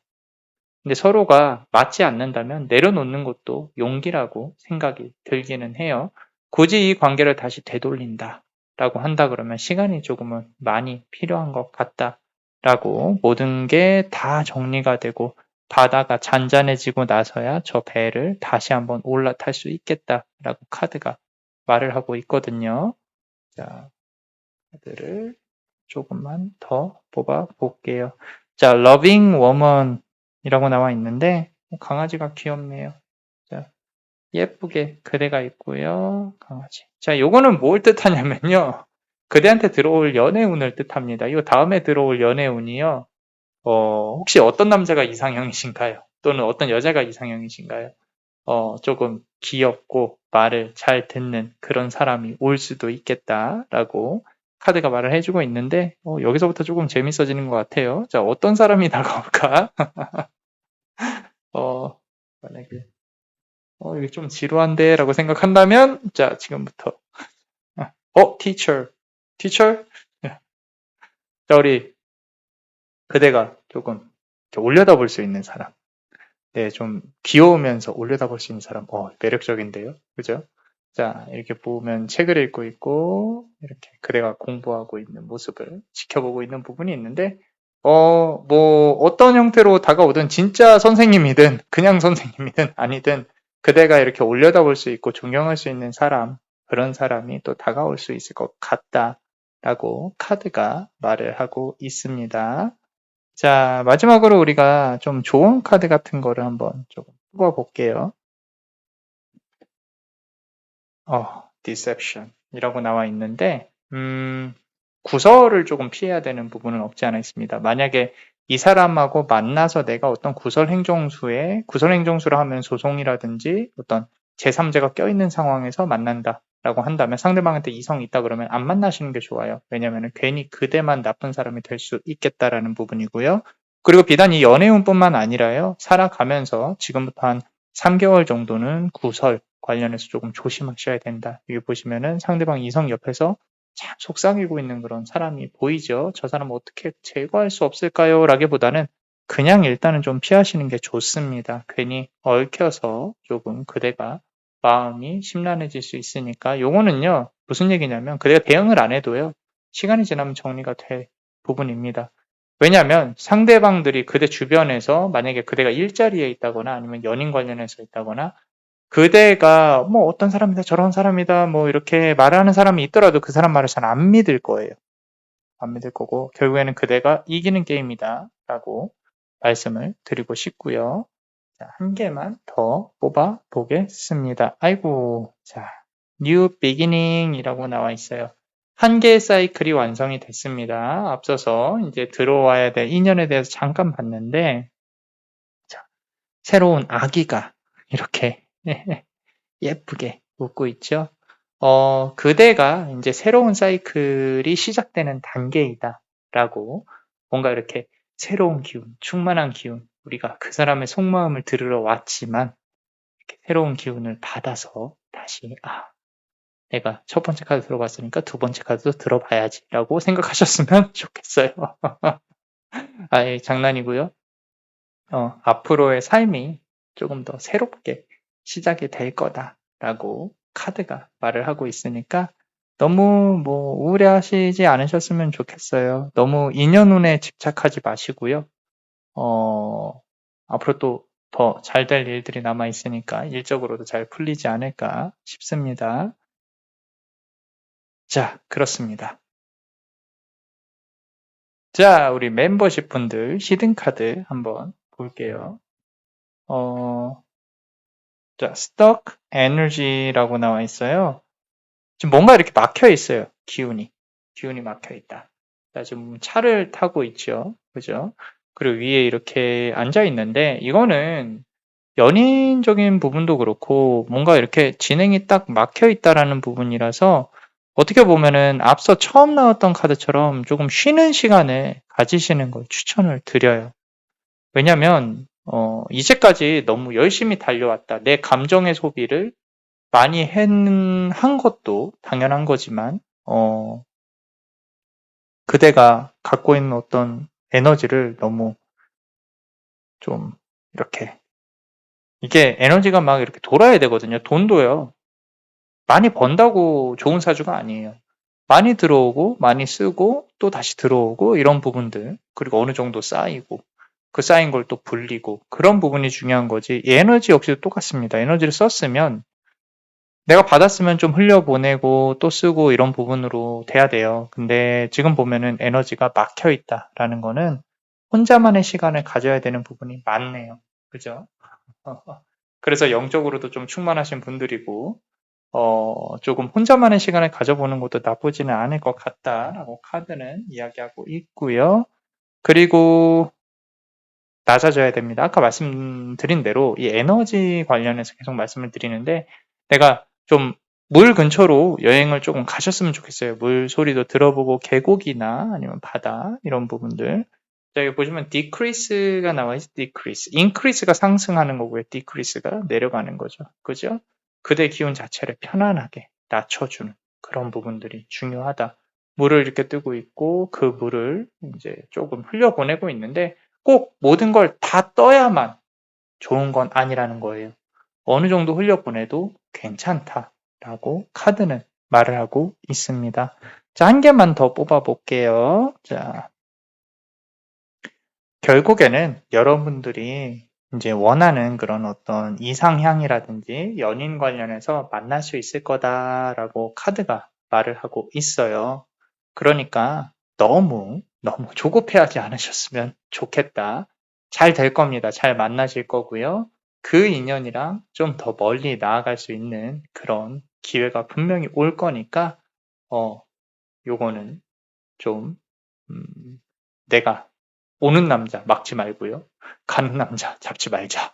근데 서로가 맞지 않는다면 내려놓는 것도 용기라고 생각이 들기는 해요. 굳이 이 관계를 다시 되돌린다라고 한다 그러면 시간이 조금은 많이 필요한 것 같다라고 모든 게 다 정리가 되고 바다가 잔잔해지고 나서야 저 배를 다시 한번 올라탈 수 있겠다라고 카드가 말을 하고 있거든요. 자, 카드를 조금만 더 뽑아 볼게요. 자, loving woman 이라고 나와 있는데 강아지가 귀엽네요. 자, 예쁘게 그대가 있고요. 강아지. 자, 요거는 뭘 뜻하냐면요. 그대한테 들어올 연애운을 뜻합니다. 이 다음에 들어올 연애운이요. 혹시 어떤 남자가 이상형이신가요? 또는 어떤 여자가 이상형이신가요? 조금 귀엽고 말을 잘 듣는 그런 사람이 올 수도 있겠다라고 카드가 말을 해주고 있는데 여기서부터 조금 재밌어지는 것 같아요. 자, 어떤 사람이 다가올까? 만약에 이게 좀 지루한데 라고 생각한다면 자, 지금부터 teacher 자, 우리 그대가 조금 올려다볼 수 있는 사람 네, 좀 귀여우면서 올려다볼 수 있는 사람 매력적인데요, 그죠? 자, 이렇게 보면 책을 읽고 있고 이렇게 그대가 공부하고 있는 모습을 지켜보고 있는 부분이 있는데 뭐 어떤 형태로 다가오든 진짜 선생님이든 그냥 선생님이든 아니든 그대가 이렇게 올려다볼 수 있고 존경할 수 있는 사람, 그런 사람이 또 다가올 수 있을 것 같다라고 카드가 말을 하고 있습니다. 자, 마지막으로 우리가 좀 좋은 카드 같은 거를 한번 좀 뽑아볼게요. deception 이라고 나와 있는데 구설을 조금 피해야 되는 부분은 없지 않아 있습니다. 만약에 이 사람하고 만나서 내가 어떤 구설 행정수라 하면 소송이라든지 어떤 제3자가 껴있는 상황에서 만난다라고 한다면 상대방한테 이성이 있다 그러면 안 만나시는 게 좋아요. 왜냐하면 괜히 그대만 나쁜 사람이 될 수 있겠다라는 부분이고요. 그리고 비단 이 연애운뿐만 아니라요. 살아가면서 지금부터 한 3개월 정도는 구설 관련해서 조금 조심하셔야 된다. 여기 보시면은 상대방 이성 옆에서 참 속삭이고 있는 그런 사람이 보이죠. 저 사람 어떻게 제거할 수 없을까요? 라기보다는 그냥 일단은 좀 피하시는 게 좋습니다. 괜히 얽혀서 조금 그대가 마음이 심란해질 수 있으니까 요거는요. 무슨 얘기냐면 그대가 대응을 안 해도요. 시간이 지나면 정리가 될 부분입니다. 왜냐하면 상대방들이 그대 주변에서 만약에 그대가 일자리에 있다거나 아니면 연인 관련해서 있다거나 그대가 뭐 어떤 사람이다 저런 사람이다 뭐 이렇게 말하는 사람이 있더라도 그 사람 말을 잘 안 믿을 거예요. 안 믿을 거고 결국에는 그대가 이기는 게임이다 라고 말씀을 드리고 싶고요. 자, 한 개만 더 뽑아 보겠습니다. 아이고, 자, New Beginning 이라고 나와 있어요. 한 개의 사이클이 완성이 됐습니다. 앞서서 이제 들어와야 될 인연에 대해서 잠깐 봤는데, 자, 새로운 아기가 이렇게 예쁘게 웃고 있죠. 그대가 이제 새로운 사이클이 시작되는 단계이다 라고 뭔가 이렇게 새로운 기운, 충만한 기운, 우리가 그 사람의 속마음을 들으러 왔지만 이렇게 새로운 기운을 받아서 다시 내가 첫 번째 카드 들어봤으니까 두 번째 카드도 들어봐야지 라고 생각하셨으면 좋겠어요. 장난이고요. 앞으로의 삶이 조금 더 새롭게 시작이 될 거다라고 카드가 말을 하고 있으니까 너무 우울해하시지 않으셨으면 좋겠어요. 너무 인연운에 집착하지 마시고요. 앞으로 또 더 잘 될 일들이 남아 있으니까 일적으로도 잘 풀리지 않을까 싶습니다. 자, 그렇습니다. 자, 우리 멤버십 분들 히든카드 한번 볼게요. 자, Stuck Energy라고 나와 있어요. 지금 뭔가 이렇게 막혀 있어요. 기운이 막혀 있다. 자, 지금 차를 타고 있죠. 그죠? 그리고 위에 이렇게 앉아 있는데 이거는 연인적인 부분도 그렇고 뭔가 이렇게 진행이 딱 막혀 있다라는 부분이라서 어떻게 보면은 앞서 처음 나왔던 카드처럼 조금 쉬는 시간을 가지시는 걸 추천을 드려요. 왜냐면 이제까지 너무 열심히 달려왔다. 내 감정의 소비를 많이 한 것도 당연한 거지만 그대가 갖고 있는 어떤 에너지를 너무 좀 이렇게 이게 에너지가 막 이렇게 돌아야 되거든요. 돈도요. 많이 번다고 좋은 사주가 아니에요. 많이 들어오고 많이 쓰고 또 다시 들어오고 이런 부분들 그리고 어느 정도 쌓이고 그 쌓인 걸 또 불리고 그런 부분이 중요한 거지. 이 에너지 역시도 똑같습니다. 에너지를 썼으면 내가 받았으면 좀 흘려보내고 또 쓰고 이런 부분으로 돼야 돼요. 근데 지금 보면은 에너지가 막혀 있다라는 거는 혼자만의 시간을 가져야 되는 부분이 많네요. 그죠? 그래서 영적으로도 좀 충만하신 분들이고 조금 혼자만의 시간을 가져보는 것도 나쁘지는 않을 것 같다라고 카드는 이야기하고 있고요. 그리고 낮아져야 됩니다. 아까 말씀드린 대로 이 에너지 관련해서 계속 말씀을 드리는데 내가 좀 물 근처로 여행을 조금 가셨으면 좋겠어요. 물 소리도 들어보고 계곡이나 아니면 바다 이런 부분들. 자, 여기 보시면 decrease가 나와 있어요. decrease. increase가 상승하는 거고요. decrease가 내려가는 거죠. 그죠? 그대 기운 자체를 편안하게 낮춰주는 그런 부분들이 중요하다. 물을 이렇게 뜨고 있고 그 물을 이제 조금 흘려보내고 있는데 꼭 모든 걸 다 떠야만 좋은 건 아니라는 거예요. 어느 정도 흘려보내도 괜찮다라고 카드는 말을 하고 있습니다. 자, 한 개만 더 뽑아볼게요. 자, 결국에는 여러분들이 이제 원하는 그런 어떤 이상향이라든지 연인 관련해서 만날 수 있을 거다라고 카드가 말을 하고 있어요. 그러니까 너무 조급해하지 않으셨으면 좋겠다. 잘 될 겁니다. 잘 만나실 거고요. 그 인연이랑 좀 더 멀리 나아갈 수 있는 그런 기회가 분명히 올 거니까 요거는 좀 내가 오는 남자 막지 말고요. 가는 남자 잡지 말자.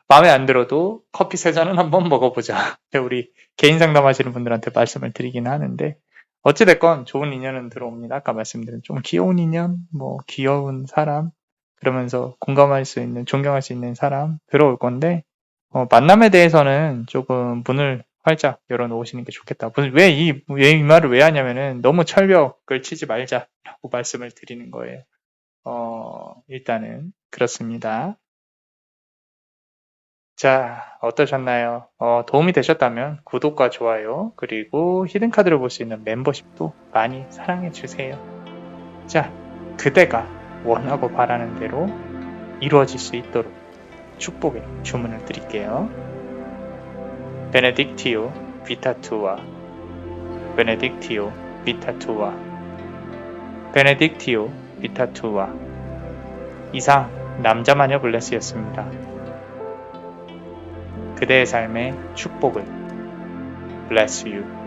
마음에 안 들어도 커피 3잔은 한번 먹어보자. 우리 개인 상담하시는 분들한테 말씀을 드리긴 하는데 어찌됐건 좋은 인연은 들어옵니다. 아까 말씀드린 좀 귀여운 인연, 귀여운 사람, 그러면서 공감할 수 있는, 존경할 수 있는 사람 들어올 건데 만남에 대해서는 조금 문을 활짝 열어놓으시는 게 좋겠다. 왜 이 말을 왜 하냐면은 너무 철벽을 치지 말자라고 말씀을 드리는 거예요. 일단은 그렇습니다. 자, 어떠셨나요? 도움이 되셨다면 구독과 좋아요, 그리고 히든카드를 볼 수 있는 멤버십도 많이 사랑해주세요. 자, 그대가 원하고 바라는 대로 이루어질 수 있도록 축복의 주문을 드릴게요. 베네딕티오 비타투아, 베네딕티오 비타투아, 베네딕티오 비타투아. 이상 남자마녀 블레스였습니다. 그대의 삶의 축복을 bless you.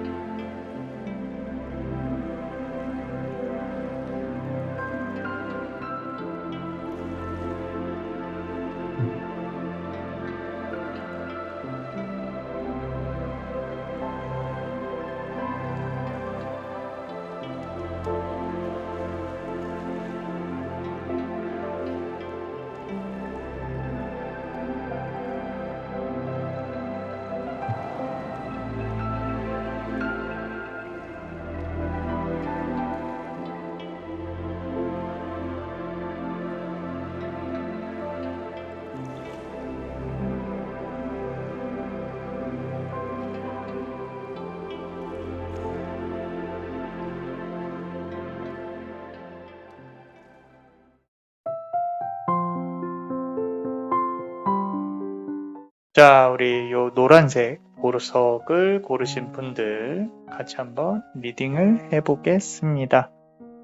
자, 우리 요 노란색 보석을 고르신 분들 같이 한번 리딩을 해보겠습니다.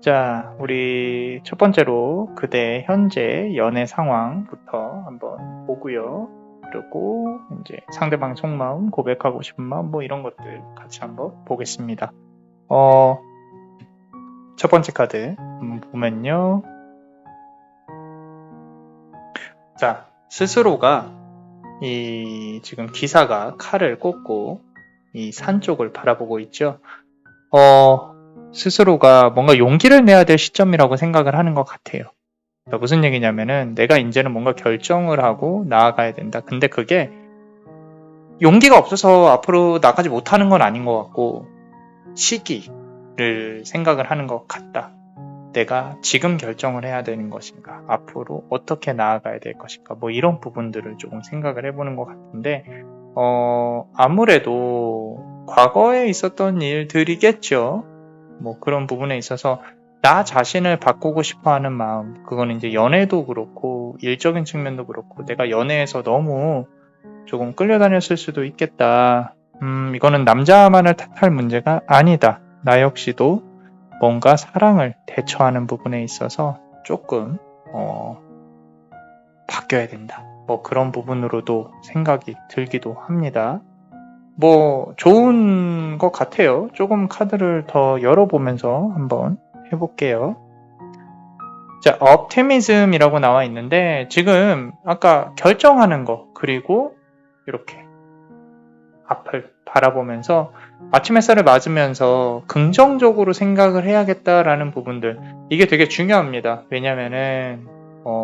자, 우리 첫 번째로 그대의 현재 연애 상황부터 한번 보고요. 그리고 이제 상대방 속마음, 고백하고 싶은 마음, 뭐 이런 것들 같이 한번 보겠습니다. 첫 번째 카드 보면요. 자, 스스로가 지금 기사가 칼을 꽂고 이 산 쪽을 바라보고 있죠. 스스로가 뭔가 용기를 내야 될 시점이라고 생각을 하는 것 같아요. 그러니까 무슨 얘기냐면은 내가 이제는 뭔가 결정을 하고 나아가야 된다. 근데 그게 용기가 없어서 앞으로 나가지 못하는 건 아닌 것 같고 시기를 생각을 하는 것 같다. 내가 지금 결정을 해야 되는 것인가, 앞으로 어떻게 나아가야 될 것인가, 뭐 이런 부분들을 조금 생각을 해보는 것 같은데 아무래도 과거에 있었던 일들이겠죠. 뭐 그런 부분에 있어서 나 자신을 바꾸고 싶어 하는 마음, 그거는 이제 연애도 그렇고 일적인 측면도 그렇고 내가 연애에서 너무 조금 끌려다녔을 수도 있겠다. 이거는 남자만을 탓할 문제가 아니다. 나 역시도 뭔가 사랑을 대처하는 부분에 있어서 조금 바뀌어야 된다. 뭐 그런 부분으로도 생각이 들기도 합니다. 뭐 좋은 것 같아요. 조금 카드를 더 열어보면서 한번 해볼게요. 자, optimism이라고 나와 있는데 지금 아까 결정하는 거 그리고 이렇게 앞을 바라보면서 아침 햇살을 맞으면서 긍정적으로 생각을 해야겠다라는 부분들, 이게 되게 중요합니다. 왜냐면은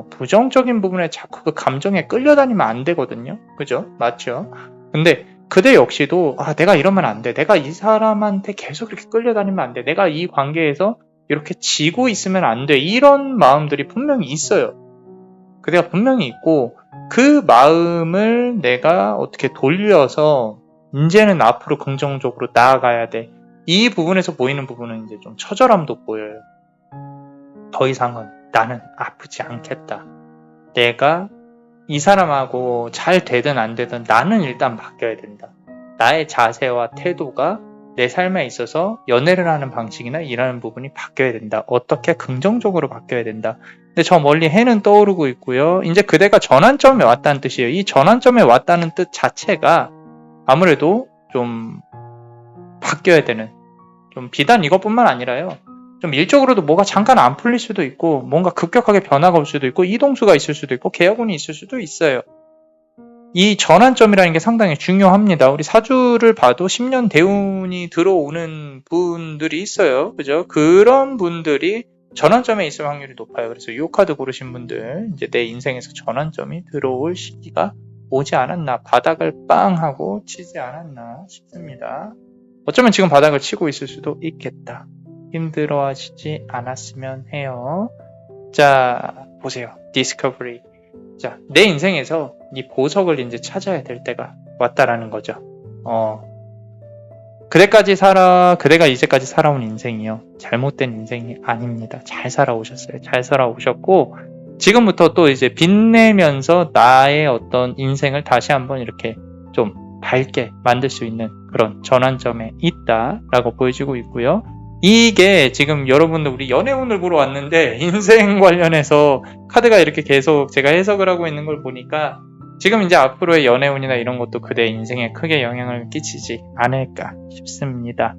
부정적인 부분에 자꾸 그 감정에 끌려다니면 안 되거든요. 그죠? 맞죠? 근데 그대 역시도 내가 이러면 안 돼. 내가 이 사람한테 계속 이렇게 끌려다니면 안 돼. 내가 이 관계에서 이렇게 지고 있으면 안 돼. 이런 마음들이 분명히 있어요. 그대가 분명히 있고 그 마음을 내가 어떻게 돌려서 이제는 앞으로 긍정적으로 나아가야 돼. 이 부분에서 보이는 부분은 이제 좀 처절함도 보여요. 더 이상은 나는 아프지 않겠다. 내가 이 사람하고 잘 되든 안 되든 나는 일단 바뀌어야 된다. 나의 자세와 태도가 내 삶에 있어서 연애를 하는 방식이나 일하는 부분이 바뀌어야 된다. 어떻게 긍정적으로 바뀌어야 된다. 근데 저 멀리 해는 떠오르고 있고요. 이제 그대가 전환점에 왔다는 뜻이에요. 이 전환점에 왔다는 뜻 자체가 아무래도 좀 바뀌어야 되는, 좀 비단 이것뿐만 아니라요. 좀 일적으로도 뭐가 잠깐 안 풀릴 수도 있고 뭔가 급격하게 변화가 올 수도 있고 이동수가 있을 수도 있고 개혁운이 있을 수도 있어요. 이 전환점이라는 게 상당히 중요합니다. 우리 사주를 봐도 10년 대운이 들어오는 분들이 있어요. 그죠? 그런 분들이 전환점에 있을 확률이 높아요. 그래서 이 카드 고르신 분들 이제 내 인생에서 전환점이 들어올 시기가 오지 않았나, 바닥을 빵 하고 치지 않았나 싶습니다. 어쩌면 지금 바닥을 치고 있을 수도 있겠다. 힘들어하시지 않았으면 해요. 자, 보세요. 디스커버리. 자, 내 인생에서 이 보석을 이제 찾아야 될 때가 왔다라는 거죠. 그대가 이제까지 살아온 인생이요. 잘못된 인생이 아닙니다. 잘 살아오셨어요. 잘 살아오셨고, 지금부터 또 이제 빛내면서 나의 어떤 인생을 다시 한번 이렇게 좀 밝게 만들 수 있는 그런 전환점에 있다라고 보여지고 있고요. 이게 지금 여러분들 우리 연애운을 보러 왔는데 인생 관련해서 카드가 이렇게 계속 제가 해석을 하고 있는 걸 보니까 지금 이제 앞으로의 연애운이나 이런 것도 그대 인생에 크게 영향을 끼치지 않을까 싶습니다.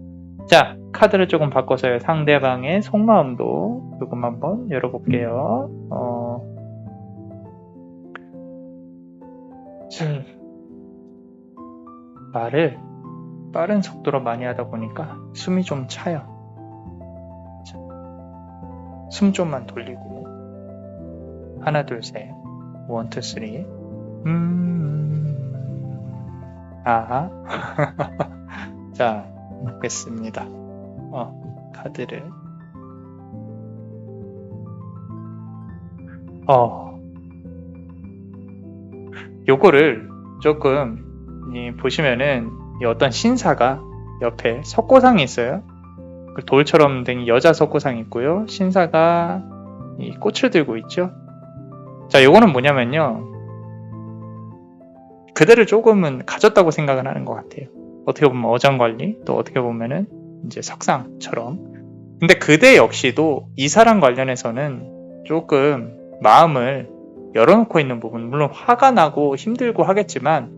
자, 카드를 조금 바꿔서요. 상대방의 속마음도 조금 한번 열어볼게요. 말을 빠른 속도로 많이 하다 보니까 숨이 좀 차요. 자, 숨 좀만 돌리고 하나 둘 셋 원 투 쓰리 아하 자 놓겠습니다. 카드를 요거를 조금 보시면은 어떤 신사가 옆에 석고상이 있어요. 돌처럼 된 여자 석고상이 있고요. 신사가 이 꽃을 들고 있죠. 자, 요거는 뭐냐면요. 그대를 조금은 가졌다고 생각을 하는 것 같아요. 어떻게 보면 어장관리, 또 어떻게 보면은 이제 석상처럼. 근데 그대 역시도 이 사람 관련해서는 조금 마음을 열어놓고 있는 부분, 물론 화가 나고 힘들고 하겠지만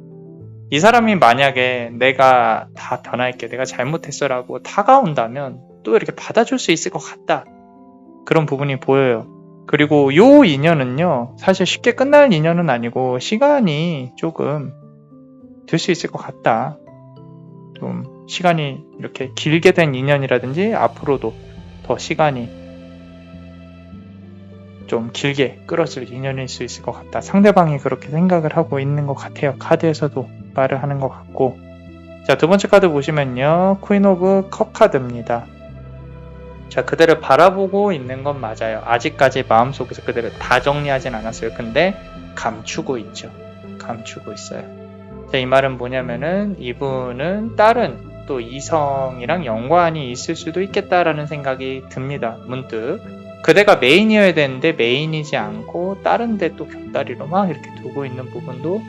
이 사람이 만약에 내가 다 변할게, 내가 잘못했어라고 다가온다면 또 이렇게 받아줄 수 있을 것 같다. 그런 부분이 보여요. 그리고 요 인연은요, 사실 쉽게 끝날 인연은 아니고 시간이 조금 들 수 있을 것 같다. 좀 시간이 이렇게 길게 된 인연이라든지 앞으로도 더 시간이 좀 길게 끌어질 인연일 수 있을 것 같다. 상대방이 그렇게 생각을 하고 있는 것 같아요. 카드에서도 말을 하는 것 같고. 자, 두 번째 카드 보시면요. 퀸 오브 컵 카드입니다. 자, 그대를 바라보고 있는 건 맞아요. 아직까지 마음속에서 그대를 다 정리하진 않았어요. 근데 감추고 있죠. 감추고 있어요. 자, 이 말은 뭐냐면은 이분은 다른 또 이성이랑 연관이 있을 수도 있겠다라는 생각이 듭니다. 문득. 그대가 메인이어야 되는데 메인이지 않고 다른 데 또 곁다리로 막 이렇게 두고 있는 부분도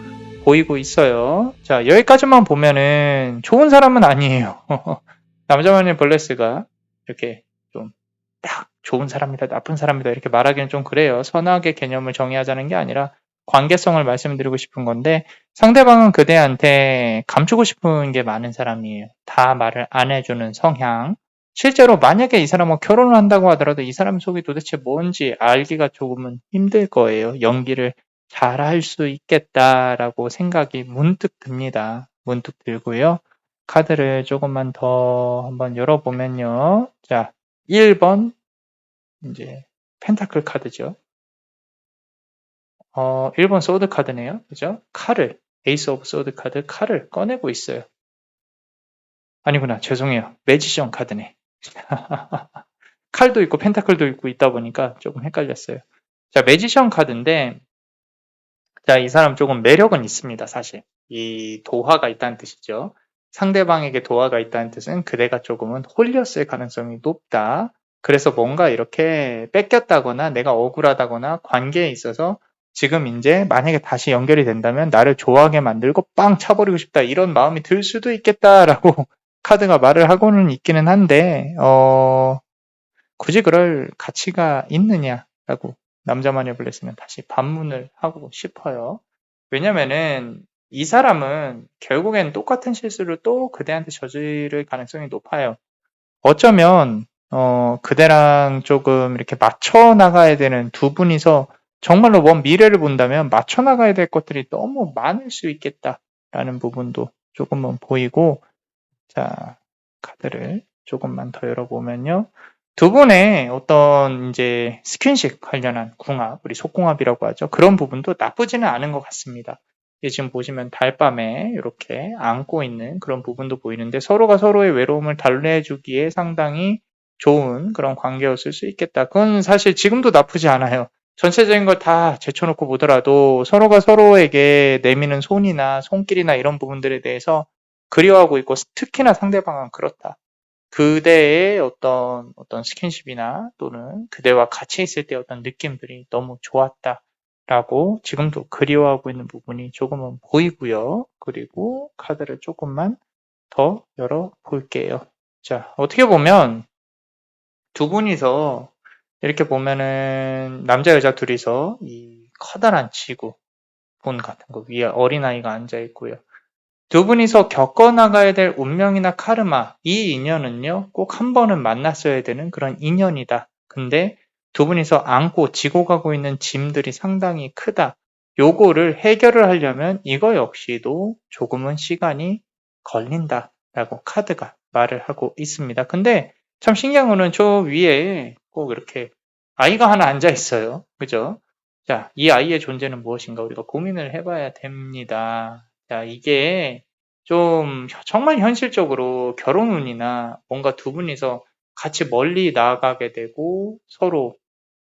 보이고 있어요. 자, 여기까지만 보면은 좋은 사람은 아니에요. 남자만의 블레스가 이렇게 좀 딱 좋은 사람이다, 나쁜 사람이다 이렇게 말하기는 좀 그래요. 선악의 개념을 정의하자는 게 아니라 관계성을 말씀드리고 싶은 건데 상대방은 그대한테 감추고 싶은 게 많은 사람이에요. 다 말을 안 해주는 성향. 실제로 만약에 이 사람과 결혼을 한다고 하더라도 이 사람 속이 도대체 뭔지 알기가 조금은 힘들 거예요. 연기를 잘 할 수 있겠다라고 생각이 문득 듭니다. 문득 들고요. 카드를 조금만 더 한번 열어보면요. 자, 1번 이제 펜타클 카드죠. 1번 소드 카드네요. 그죠? 칼을 에이스 오브 소드 카드 칼을 꺼내고 있어요. 아니구나. 죄송해요. 매지션 카드네. 칼도 있고 펜타클도 있고 있다 보니까 조금 헷갈렸어요. 자, 매지션 카드인데 자, 이 사람 조금 매력은 있습니다. 사실. 이 도화가 있다는 뜻이죠. 상대방에게 도화가 있다는 뜻은 그대가 조금은 홀렸을 가능성이 높다. 그래서 뭔가 이렇게 뺏겼다거나 내가 억울하다거나 관계에 있어서 지금 이제 만약에 다시 연결이 된다면 나를 좋아하게 만들고 빵 차버리고 싶다. 이런 마음이 들 수도 있겠다라고 카드가 말을 하고는 있기는 한데 굳이 그럴 가치가 있느냐라고 남자만의 블레스는 다시 반문을 하고 싶어요. 왜냐면은 이 사람은 결국엔 똑같은 실수를 또 그대한테 저지를 가능성이 높아요. 어쩌면 그대랑 조금 이렇게 맞춰 나가야 되는 두 분이서 정말로 먼 미래를 본다면 맞춰 나가야 될 것들이 너무 많을 수 있겠다라는 부분도 조금은 보이고 자, 카드를 조금만 더 열어보면요. 두 분의 어떤 이제 스킨십 관련한 궁합, 우리 속궁합이라고 하죠. 그런 부분도 나쁘지는 않은 것 같습니다. 지금 보시면 달밤에 이렇게 안고 있는 그런 부분도 보이는데 서로가 서로의 외로움을 달래주기에 상당히 좋은 그런 관계였을 수 있겠다. 그건 사실 지금도 나쁘지 않아요. 전체적인 걸 다 제쳐놓고 보더라도 서로가 서로에게 내미는 손이나 손길이나 이런 부분들에 대해서 그리워하고 있고 특히나 상대방은 그렇다. 그대의 어떤 스킨십이나 또는 그대와 같이 있을 때 어떤 느낌들이 너무 좋았다라고 지금도 그리워하고 있는 부분이 조금은 보이고요. 그리고 카드를 조금만 더 열어볼게요. 자, 어떻게 보면 두 분이서 이렇게 보면은 남자 여자 둘이서 이 커다란 지구 본 같은 거 위에 어린아이가 앉아 있고요. 두 분이서 겪어나가야 될 운명이나 카르마, 이 인연은요, 꼭 한 번은 만났어야 되는 그런 인연이다. 근데 두 분이서 안고 지고 가고 있는 짐들이 상당히 크다. 요거를 해결을 하려면 이거 역시도 조금은 시간이 걸린다라고 카드가 말을 하고 있습니다. 근데 참 신기한 거는 저 위에 꼭 이렇게 아이가 하나 앉아 있어요. 그죠? 자, 이 아이의 존재는 무엇인가 우리가 고민을 해봐야 됩니다. 자, 이게 좀 정말 현실적으로 결혼운이나 뭔가 두 분이서 같이 멀리 나아가게 되고 서로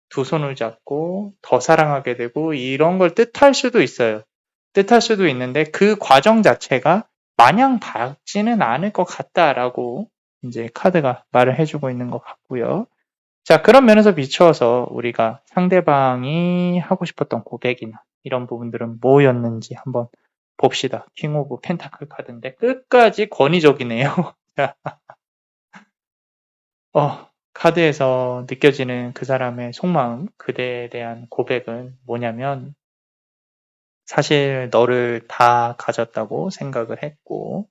두 손을 잡고 더 사랑하게 되고 이런 걸 뜻할 수도 있어요. 뜻할 수도 있는데 그 과정 자체가 마냥 밝지는 않을 것 같다라고 이제 카드가 말을 해주고 있는 것 같고요. 자, 그런 면에서 비추어서 우리가 상대방이 하고 싶었던 고백이나 이런 부분들은 뭐였는지 한번 봅시다. 킹 오브 펜타클 카드인데 끝까지 권위적이네요. 자, 카드에서 느껴지는 그 사람의 속마음, 그대에 대한 고백은 뭐냐면 사실 너를 다 가졌다고 생각을 했고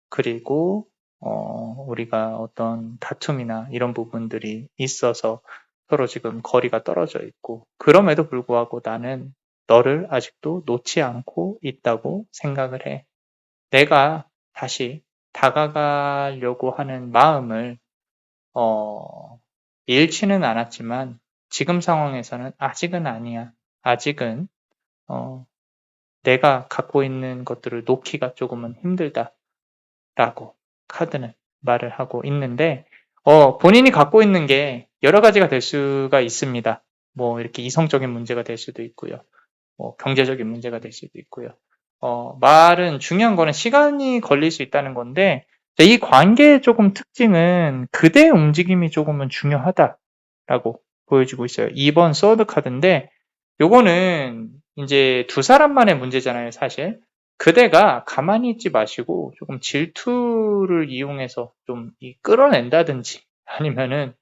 그리고 우리가 어떤 다툼이나 이런 부분들이 있어서 서로 지금 거리가 떨어져 있고 그럼에도 불구하고 나는 너를 아직도 놓지 않고 있다고 생각을 해. 내가 다시 다가가려고 하는 마음을 잃지는 않았지만 지금 상황에서는 아직은 아니야. 아직은 내가 갖고 있는 것들을 놓기가 조금은 힘들다라고 카드는 말을 하고 있는데 본인이 갖고 있는 게 여러 가지가 될 수가 있습니다. 뭐 이렇게 이성적인 문제가 될 수도 있고요. 뭐 경제적인 문제가 될 수도 있고요. 말은 중요한 거는 시간이 걸릴 수 있다는 건데 이 관계의 조금 특징은 그대의 움직임이 조금은 중요하다라고 보여주고 있어요. 2번 서드 카드인데 요거는 이제 두 사람만의 문제잖아요, 사실. 그대가 가만히 있지 마시고 조금 질투를 이용해서 좀 끌어낸다든지 아니면은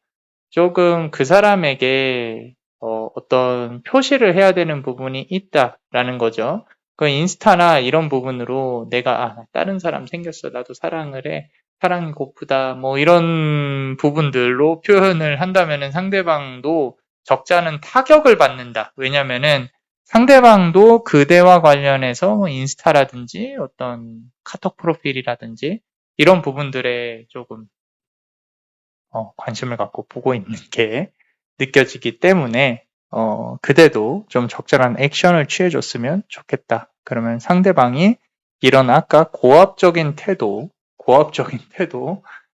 조금 그 사람에게 어떤 표시를 해야 되는 부분이 있다라는 거죠. 그 인스타나 이런 부분으로 내가 다른 사람 생겼어. 나도 사랑을 해. 사랑이 고프다. 뭐 이런 부분들로 표현을 한다면은 상대방도 적지 않은 타격을 받는다. 왜냐면은 상대방도 그대와 관련해서 뭐 인스타라든지 어떤 카톡 프로필이라든지 이런 부분들에 조금 관심을 갖고 보고 있는 게 느껴지기 때문에 그대도 좀 적절한 액션을 취해줬으면 좋겠다. 그러면 상대방이 이런 아까 고압적인 태도,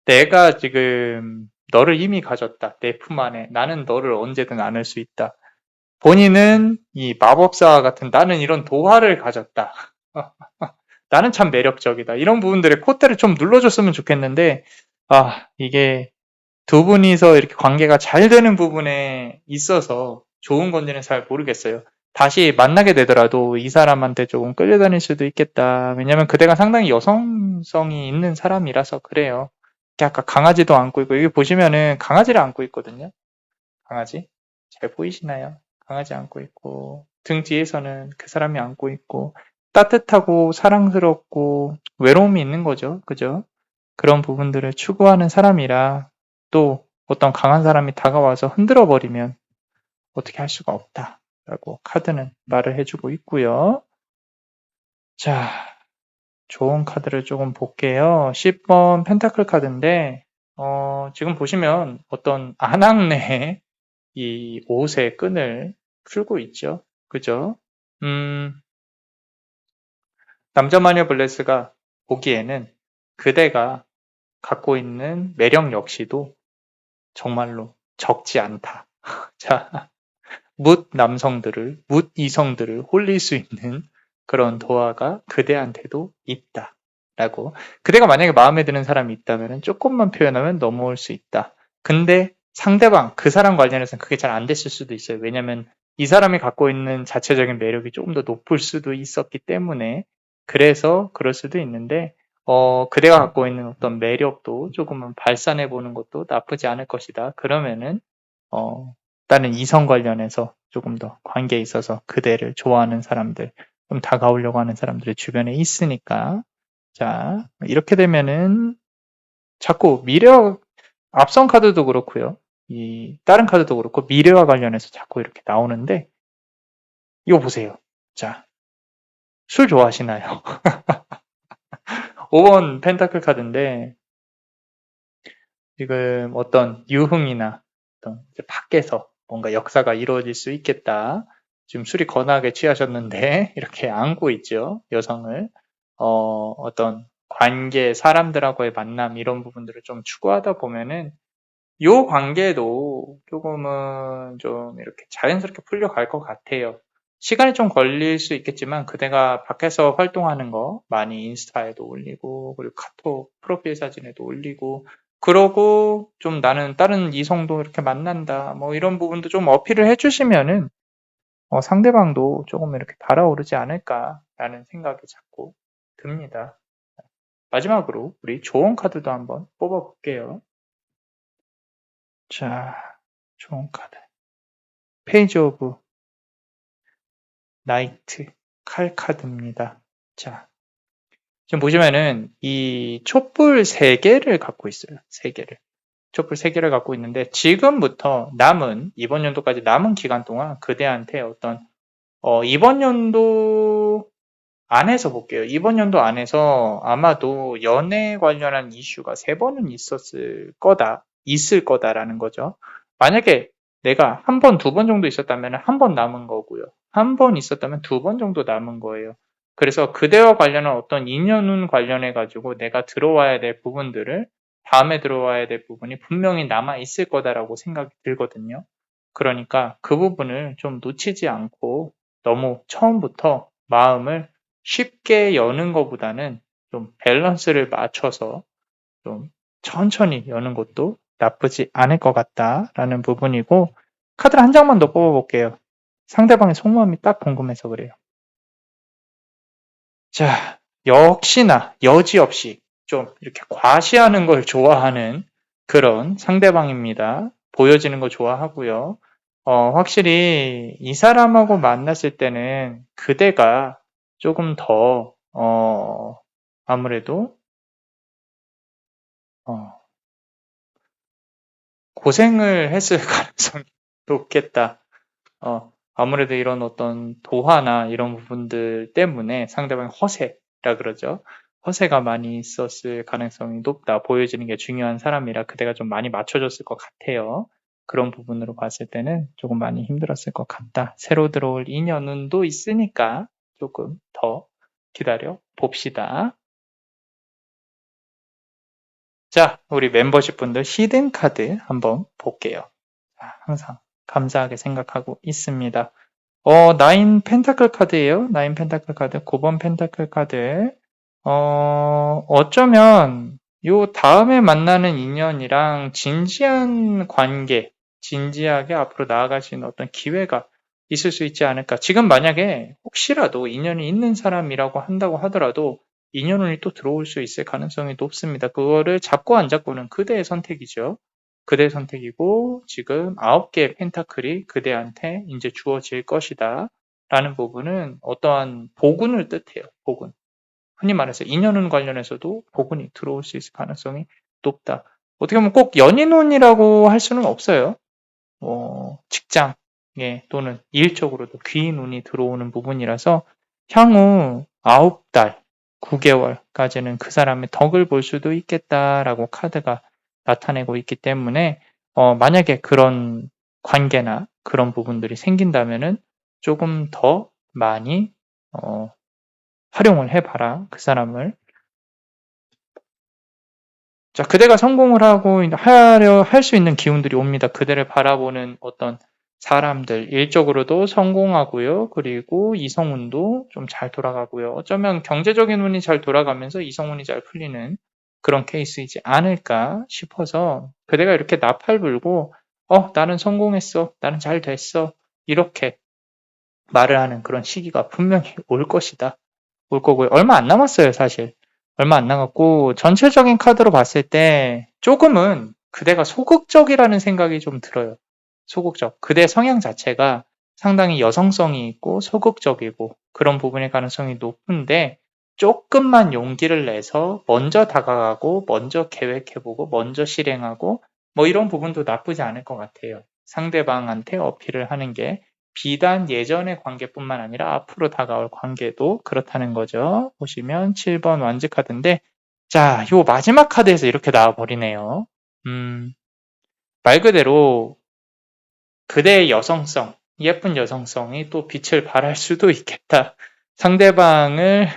내가 지금 너를 이미 가졌다. 내 품 안에. 나는 너를 언제든 안을 수 있다. 본인은 이 마법사와 같은 나는 이런 도화를 가졌다. 나는 참 매력적이다. 이런 부분들의 콧대를 좀 눌러줬으면 좋겠는데, 이게 두 분이서 이렇게 관계가 잘 되는 부분에 있어서 좋은 건지는 잘 모르겠어요. 다시 만나게 되더라도 이 사람한테 조금 끌려다닐 수도 있겠다. 왜냐면 그대가 상당히 여성성이 있는 사람이라서 그래요. 이렇게 아까 강아지도 안고 있고, 여기 보시면은 강아지를 안고 있거든요. 강아지. 잘 보이시나요? 강아지 안고 있고, 등 뒤에서는 그 사람이 안고 있고, 따뜻하고 사랑스럽고 외로움이 있는 거죠. 그죠? 그런 부분들을 추구하는 사람이라 또 어떤 강한 사람이 다가와서 흔들어 버리면 어떻게 할 수가 없다라고 카드는 말을 해주고 있고요. 자, 좋은 카드를 조금 볼게요. 10번 펜타클 카드인데 지금 보시면 어떤 아낙네의 이 옷의 끈을 풀고 있죠. 그죠? 남자 마녀 블레스가 보기에는 그대가 갖고 있는 매력 역시도 정말로 적지 않다. 자, 묻 남성들을, 묻 이성들을 홀릴 수 있는 그런 도화가 그대한테도 있다. 라고. 그대가 만약에 마음에 드는 사람이 있다면 조금만 표현하면 넘어올 수 있다. 근데 상대방, 그 사람 관련해서는 그게 잘 안 됐을 수도 있어요. 왜냐면 이 사람이 갖고 있는 자체적인 매력이 조금 더 높을 수도 있었기 때문에 그래서 그럴 수도 있는데 그대가 갖고 있는 어떤 매력도 조금은 발산해 보는 것도 나쁘지 않을 것이다. 그러면은 다른 이성 관련해서 조금 더 관계에 있어서 그대를 좋아하는 사람들, 좀 다가오려고 하는 사람들이 주변에 있으니까 자, 이렇게 되면은 자꾸 미래와 앞선 카드도 그렇고요. 이 다른 카드도 그렇고 미래와 관련해서 자꾸 이렇게 나오는데 이거 보세요. 자, 술 좋아하시나요? 5번 펜타클 카드인데 지금 어떤 유흥이나 어떤 이제 밖에서 뭔가 역사가 이루어질 수 있겠다. 지금 술이 거나하게 취하셨는데 이렇게 안고 있죠. 여성을. 어떤 관계, 사람들하고의 만남 이런 부분들을 좀 추구하다 보면은 요 관계도 조금은 좀 이렇게 자연스럽게 풀려갈 것 같아요. 시간이 좀 걸릴 수 있겠지만 그대가 밖에서 활동하는 거 많이 인스타에도 올리고 그리고 카톡 프로필 사진에도 올리고 그러고 좀 나는 다른 이성도 이렇게 만난다 뭐 이런 부분도 좀 어필을 해주시면은 상대방도 조금 이렇게 달아오르지 않을까라는 생각이 자꾸 듭니다. 마지막으로 우리 조언 카드도 한번 뽑아볼게요. 자, 조언 카드. 페이지 오브 나이트 칼 카드입니다. 자, 지금 보시면은 이 촛불 3개를 갖고 있어요. 3개를. 촛불 3개를 갖고 있는데 지금부터 남은 이번 연도까지 남은 기간 동안 그대한테 어떤 이번 연도 안에서 볼게요. 이번 연도 안에서 아마도 연애 관련한 이슈가 3번은 있을 거다라는 거죠. 만약에 내가 한 번, 2번 정도 있었다면 한 번 남은 거고요. 한 번 있었다면 2번 정도 남은 거예요. 그래서 그대와 관련한 어떤 인연운 관련해 가지고 내가 들어와야 될 부분들을 다음에 들어와야 될 부분이 분명히 남아 있을 거다라고 생각이 들거든요. 그러니까 그 부분을 좀 놓치지 않고 너무 처음부터 마음을 쉽게 여는 것보다는 좀 밸런스를 맞춰서 좀 천천히 여는 것도 나쁘지 않을 것 같다라는 부분이고 카드를 한 장만 더 뽑아볼게요. 상대방의 속마음이 딱 궁금해서 그래요. 자, 역시나 여지없이 좀 이렇게 과시하는 걸 좋아하는 그런 상대방입니다. 보여지는 거 좋아하고요. 확실히 이 사람하고 만났을 때는 그대가 조금 더, 아무래도, 고생을 했을 가능성이 높겠다. 아무래도 이런 어떤 도화나 이런 부분들 때문에 상대방의 허세라 그러죠. 허세가 많이 있었을 가능성이 높다. 보여지는 게 중요한 사람이라 그대가 좀 많이 맞춰줬을 것 같아요. 그런 부분으로 봤을 때는 조금 많이 힘들었을 것 같다. 새로 들어올 인연운도 있으니까 조금 더 기다려 봅시다. 자, 우리 멤버십 분들 히든 카드 한번 볼게요. 항상 감사하게 생각하고 있습니다. 나인 펜타클 카드예요. 나인 펜타클 카드, 9번 펜타클 카드. 어쩌면 요 다음에 만나는 인연이랑 진지한 관계, 진지하게 앞으로 나아갈 수 있는 어떤 기회가 있을 수 있지 않을까. 지금 만약에 혹시라도 인연이 있는 사람이라고 한다고 하더라도 인연운이 또 들어올 수 있을 가능성이 높습니다. 그거를 잡고 안 잡고는 그대의 선택이죠. 그대의 선택이고 지금 9개의 펜타클이 그대한테 이제 주어질 것이다. 라는 부분은 어떠한 복운을 뜻해요. 복운. 흔히 말해서 인연운 관련해서도 복운이 들어올 수 있을 가능성이 높다. 어떻게 보면 꼭 연인운이라고 할 수는 없어요. 직장에 또는 일적으로도 귀인운이 들어오는 부분이라서 향후 9달, 9개월까지는 그 사람의 덕을 볼 수도 있겠다라고 카드가 나타내고 있기 때문에 만약에 그런 관계나 그런 부분들이 생긴다면은 조금 더 많이 활용을 해봐라, 그 사람을. 자, 그대가 성공을 하려 할 수 있는 기운들이 옵니다. 그대를 바라보는 어떤 사람들, 일적으로도 성공하고요. 그리고 이성운도 좀 잘 돌아가고요. 어쩌면 경제적인 운이 잘 돌아가면서 이성운이 잘 풀리는 그런 케이스이지 않을까 싶어서 그대가 이렇게 나팔 불고 나는 성공했어. 나는 잘 됐어. 이렇게 말을 하는 그런 시기가 분명히 올 것이다. 올 거고요. 얼마 안 남았어요, 사실. 얼마 안 남았고 전체적인 카드로 봤을 때 조금은 그대가 소극적이라는 생각이 좀 들어요. 소극적. 그대 성향 자체가 상당히 여성성이 있고 소극적이고 그런 부분의 가능성이 높은데 조금만 용기를 내서 먼저 다가가고 먼저 계획해보고 먼저 실행하고 뭐 이런 부분도 나쁘지 않을 것 같아요. 상대방한테 어필을 하는 게 비단 예전의 관계뿐만 아니라 앞으로 다가올 관계도 그렇다는 거죠. 보시면 7번 완즈 카드인데 자, 요 마지막 카드에서 이렇게 나와버리네요. 말 그대로 그대의 여성성, 예쁜 여성성이 또 빛을 발할 수도 있겠다. 상대방을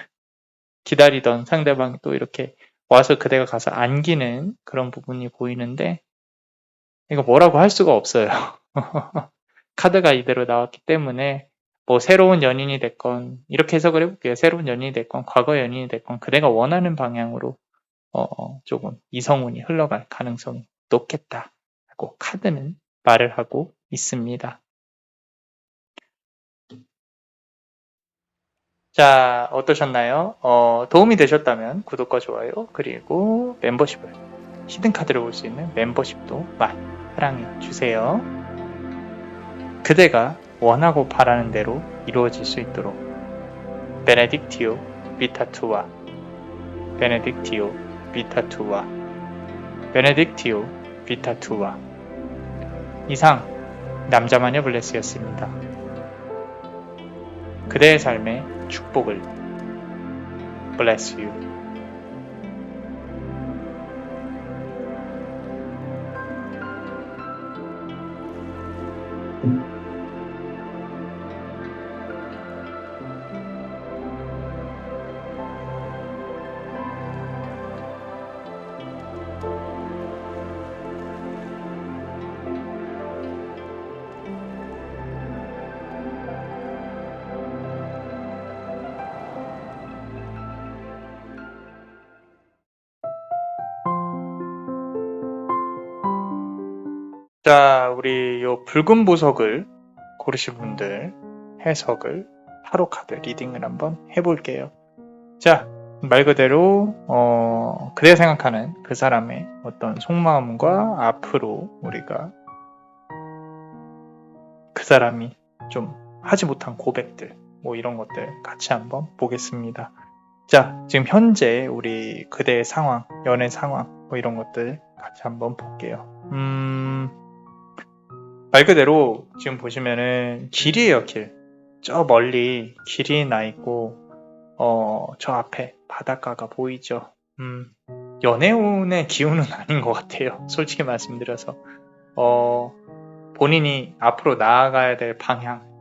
기다리던 상대방이 또 이렇게 와서 그대가 가서 안기는 그런 부분이 보이는데 이거 뭐라고 할 수가 없어요. 카드가 이대로 나왔기 때문에 뭐 새로운 연인이 됐건 이렇게 해석을 해볼게요. 새로운 연인이 됐건 과거 연인이 됐건 그대가 원하는 방향으로 조금 이성운이 흘러갈 가능성이 높겠다라고 카드는 말을 하고 있습니다. 자, 어떠셨나요? 도움이 되셨다면 구독과 좋아요 그리고 멤버십을 히든카드를 볼 수 있는 멤버십도 많이 사랑해 주세요. 그대가 원하고 바라는 대로 이루어질 수 있도록 베네딕티오 비타투와 베네딕티오 비타투와 베네딕티오 비타투와 이상 남자마녀 블레스였습니다. 그대의 삶에 축복을 Bless you. 자, 우리 요 붉은 보석을 고르신 분들 해석을 타로 카드 리딩을 한번 해볼게요. 자, 말 그대로 그대가 생각하는 그 사람의 어떤 속마음과 앞으로 우리가 그 사람이 좀 하지 못한 고백들 뭐 이런 것들 같이 한번 보겠습니다. 자, 지금 현재 우리 그대의 상황, 연애 상황 뭐 이런 것들 같이 한번 볼게요. 말 그대로 지금 보시면은 길이에요, 길. 저 멀리 길이 나 있고 저 앞에 바닷가가 보이죠. 연애운의 기운은 아닌 것 같아요. 솔직히 말씀드려서 본인이 앞으로 나아가야 될 방향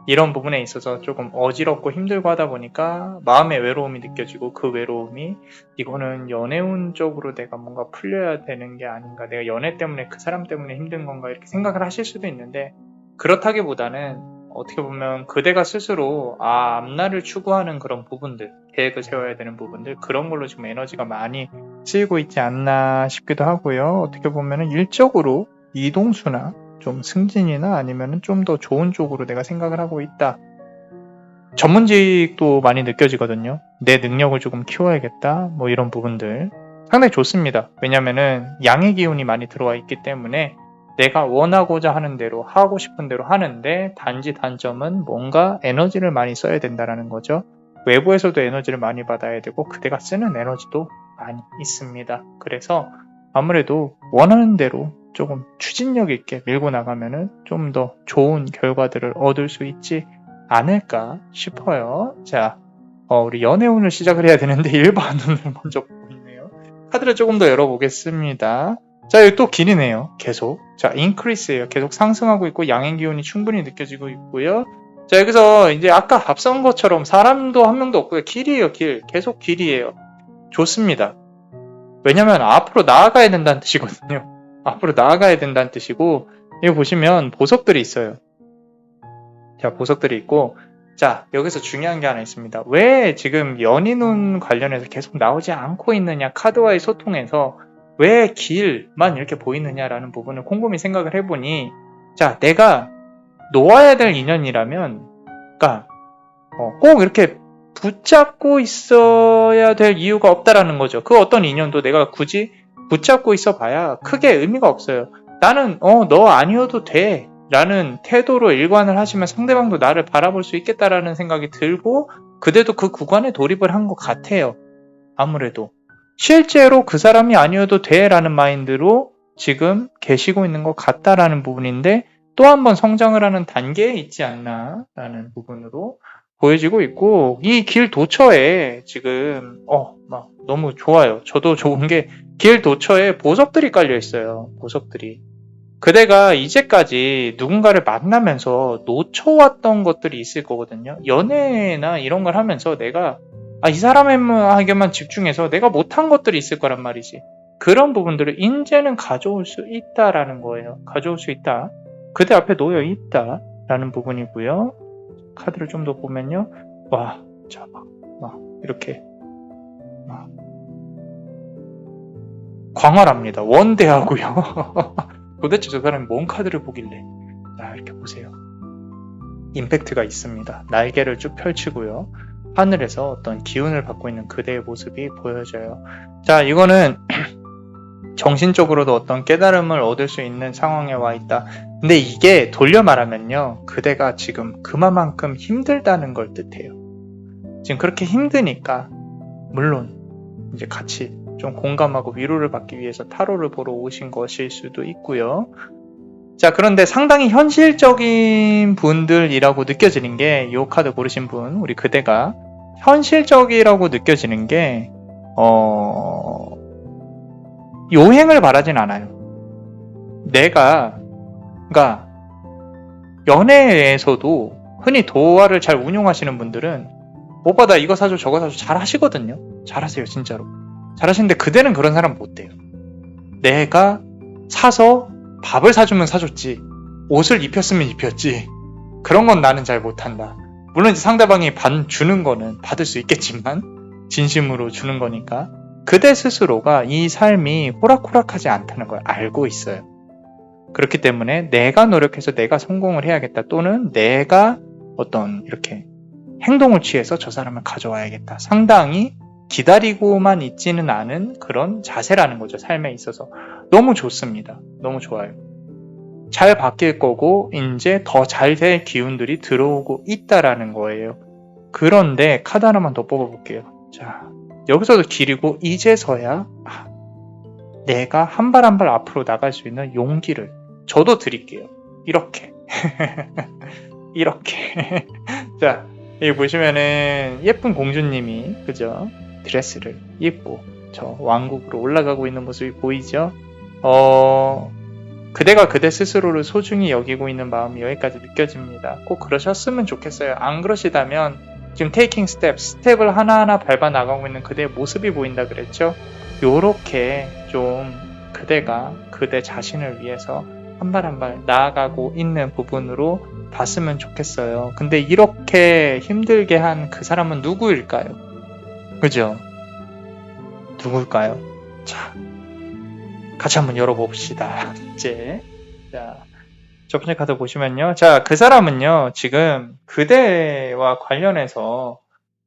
이런 부분에 있어서 조금 어지럽고 힘들고 하다 보니까 마음의 외로움이 느껴지고 그 외로움이 이거는 연애운 쪽으로 내가 뭔가 풀려야 되는 게 아닌가, 내가 연애 때문에 그 사람 때문에 힘든 건가 이렇게 생각을 하실 수도 있는데 그렇다기보다는 어떻게 보면 그대가 스스로 앞날을 추구하는 그런 부분들, 계획을 세워야 되는 부분들 그런 걸로 지금 에너지가 많이 쓰이고 있지 않나 싶기도 하고요. 어떻게 보면은 일적으로 이동수나 좀 승진이나 아니면 좀 더 좋은 쪽으로 내가 생각을 하고 있다. 전문직도 많이 느껴지거든요. 내 능력을 조금 키워야겠다. 뭐 이런 부분들 상당히 좋습니다. 왜냐면은 양의 기운이 많이 들어와 있기 때문에 내가 원하고자 하는 대로 하고 싶은 대로 하는데 단지 단점은 뭔가 에너지를 많이 써야 된다는 거죠. 외부에서도 에너지를 많이 받아야 되고 그대가 쓰는 에너지도 많이 있습니다. 그래서 아무래도 원하는 대로 조금 추진력 있게 밀고 나가면은 좀 더 좋은 결과들을 얻을 수 있지 않을까 싶어요. 자, 우리 연애운을 시작을 해야 되는데 일반운을 먼저 보고 있네요. 카드를 조금 더 열어보겠습니다. 자, 여기 또 길이네요. 계속. 자, 인크리스예요. 계속 상승하고 있고 양의 기운이 충분히 느껴지고 있고요. 자, 여기서 이제 아까 앞선 것처럼 사람도 한 명도 없고요. 길이에요, 길. 계속 길이에요. 좋습니다. 왜냐면 앞으로 나아가야 된다는 뜻이거든요. 앞으로 나아가야 된다는 뜻이고, 여기 보시면 보석들이 있어요. 자, 보석들이 있고, 자, 여기서 중요한 게 하나 있습니다. 왜 지금 연인운 관련해서 계속 나오지 않고 있느냐, 카드와의 소통에서 왜 길만 이렇게 보이느냐라는 부분을 곰곰이 생각을 해보니, 자, 내가 놓아야 될 인연이라면, 그러니까 꼭 이렇게 붙잡고 있어야 될 이유가 없다라는 거죠. 그 어떤 인연도 내가 굳이 붙잡고 있어 봐야 크게 의미가 없어요. 나는 너 아니어도 돼 라는 태도로 일관을 하시면 상대방도 나를 바라볼 수 있겠다라는 생각이 들고 그대도 그 구간에 돌입을 한 것 같아요. 아무래도 실제로 그 사람이 아니어도 돼 라는 마인드로 지금 계시고 있는 것 같다라는 부분인데 또 한 번 성장을 하는 단계에 있지 않나 라는 부분으로 보여지고 있고, 이 길 도처에 지금 막 너무 좋아요. 저도 좋은 게 길 도처에 보석들이 깔려 있어요. 보석들이. 그대가 이제까지 누군가를 만나면서 놓쳐왔던 것들이 있을 거거든요. 연애나 이런 걸 하면서 내가 이 사람에게만 집중해서 내가 못한 것들이 있을 거란 말이지. 그런 부분들을 이제는 가져올 수 있다라는 거예요. 가져올 수 있다. 그대 앞에 놓여 있다라는 부분이고요. 카드를 좀 더 보면요. 와, 자, 막 이렇게 막 광활합니다. 원대하고요. 도대체 저 사람이 뭔 카드를 보길래. 자, 이렇게 보세요. 임팩트가 있습니다. 날개를 쭉 펼치고요. 하늘에서 어떤 기운을 받고 있는 그대의 모습이 보여져요. 자, 이거는 정신적으로도 어떤 깨달음을 얻을 수 있는 상황에 와 있다. 근데 이게 돌려 말하면요. 그대가 지금 그만큼 힘들다는 걸 뜻해요. 지금 그렇게 힘드니까 물론 이제 같이 좀 공감하고 위로를 받기 위해서 타로를 보러 오신 것일 수도 있고요. 자, 그런데 상당히 현실적인 분들이라고 느껴지는 게 이 카드 고르신 분, 우리 그대가 현실적이라고 느껴지는 게 요행을 바라진 않아요. 그러니까 연애에서도 흔히 도화를 잘 운용하시는 분들은 오빠 나 이거 사줘 저거 사줘 잘 하시거든요. 잘하세요 진짜로. 잘하시는데 그대는 그런 사람 못 돼요. 내가 사서 밥을 사주면 사줬지 옷을 입혔으면 입혔지 그런 건 나는 잘 못한다. 물론 이제 상대방이 주는 거는 받을 수 있겠지만 진심으로 주는 거니까 그대 스스로가 이 삶이 호락호락하지 않다는 걸 알고 있어요. 그렇기 때문에 내가 노력해서 내가 성공을 해야겠다 또는 내가 어떤 이렇게 행동을 취해서 저 사람을 가져와야겠다. 상당히 기다리고만 있지는 않은 그런 자세라는 거죠. 삶에 있어서. 너무 좋습니다. 너무 좋아요. 잘 바뀔 거고 이제 더 잘 될 기운들이 들어오고 있다라는 거예요. 그런데 카드 하나만 더 뽑아볼게요. 자, 여기서도 길이고 이제서야 내가 한 발 한 발 앞으로 나갈 수 있는 용기를 저도 드릴게요. 이렇게 이렇게 자, 여기 보시면은 예쁜 공주님이 그죠? 드레스를 입고 저 왕국으로 올라가고 있는 모습이 보이죠? 그대가 그대 스스로를 소중히 여기고 있는 마음이 여기까지 느껴집니다. 꼭 그러셨으면 좋겠어요. 안 그러시다면 지금 테이킹 스텝을 하나하나 밟아 나가고 있는 그대의 모습이 보인다 그랬죠? 요렇게 좀 그대가 그대 자신을 위해서 한 발 한 발 나아가고 있는 부분으로 봤으면 좋겠어요. 근데 이렇게 힘들게 한 그 사람은 누구일까요? 그죠? 누굴까요? 자, 같이 한번 열어봅시다. 이제 자, 첫 번째 카드 보시면요. 자, 그 사람은요. 지금 그대와 관련해서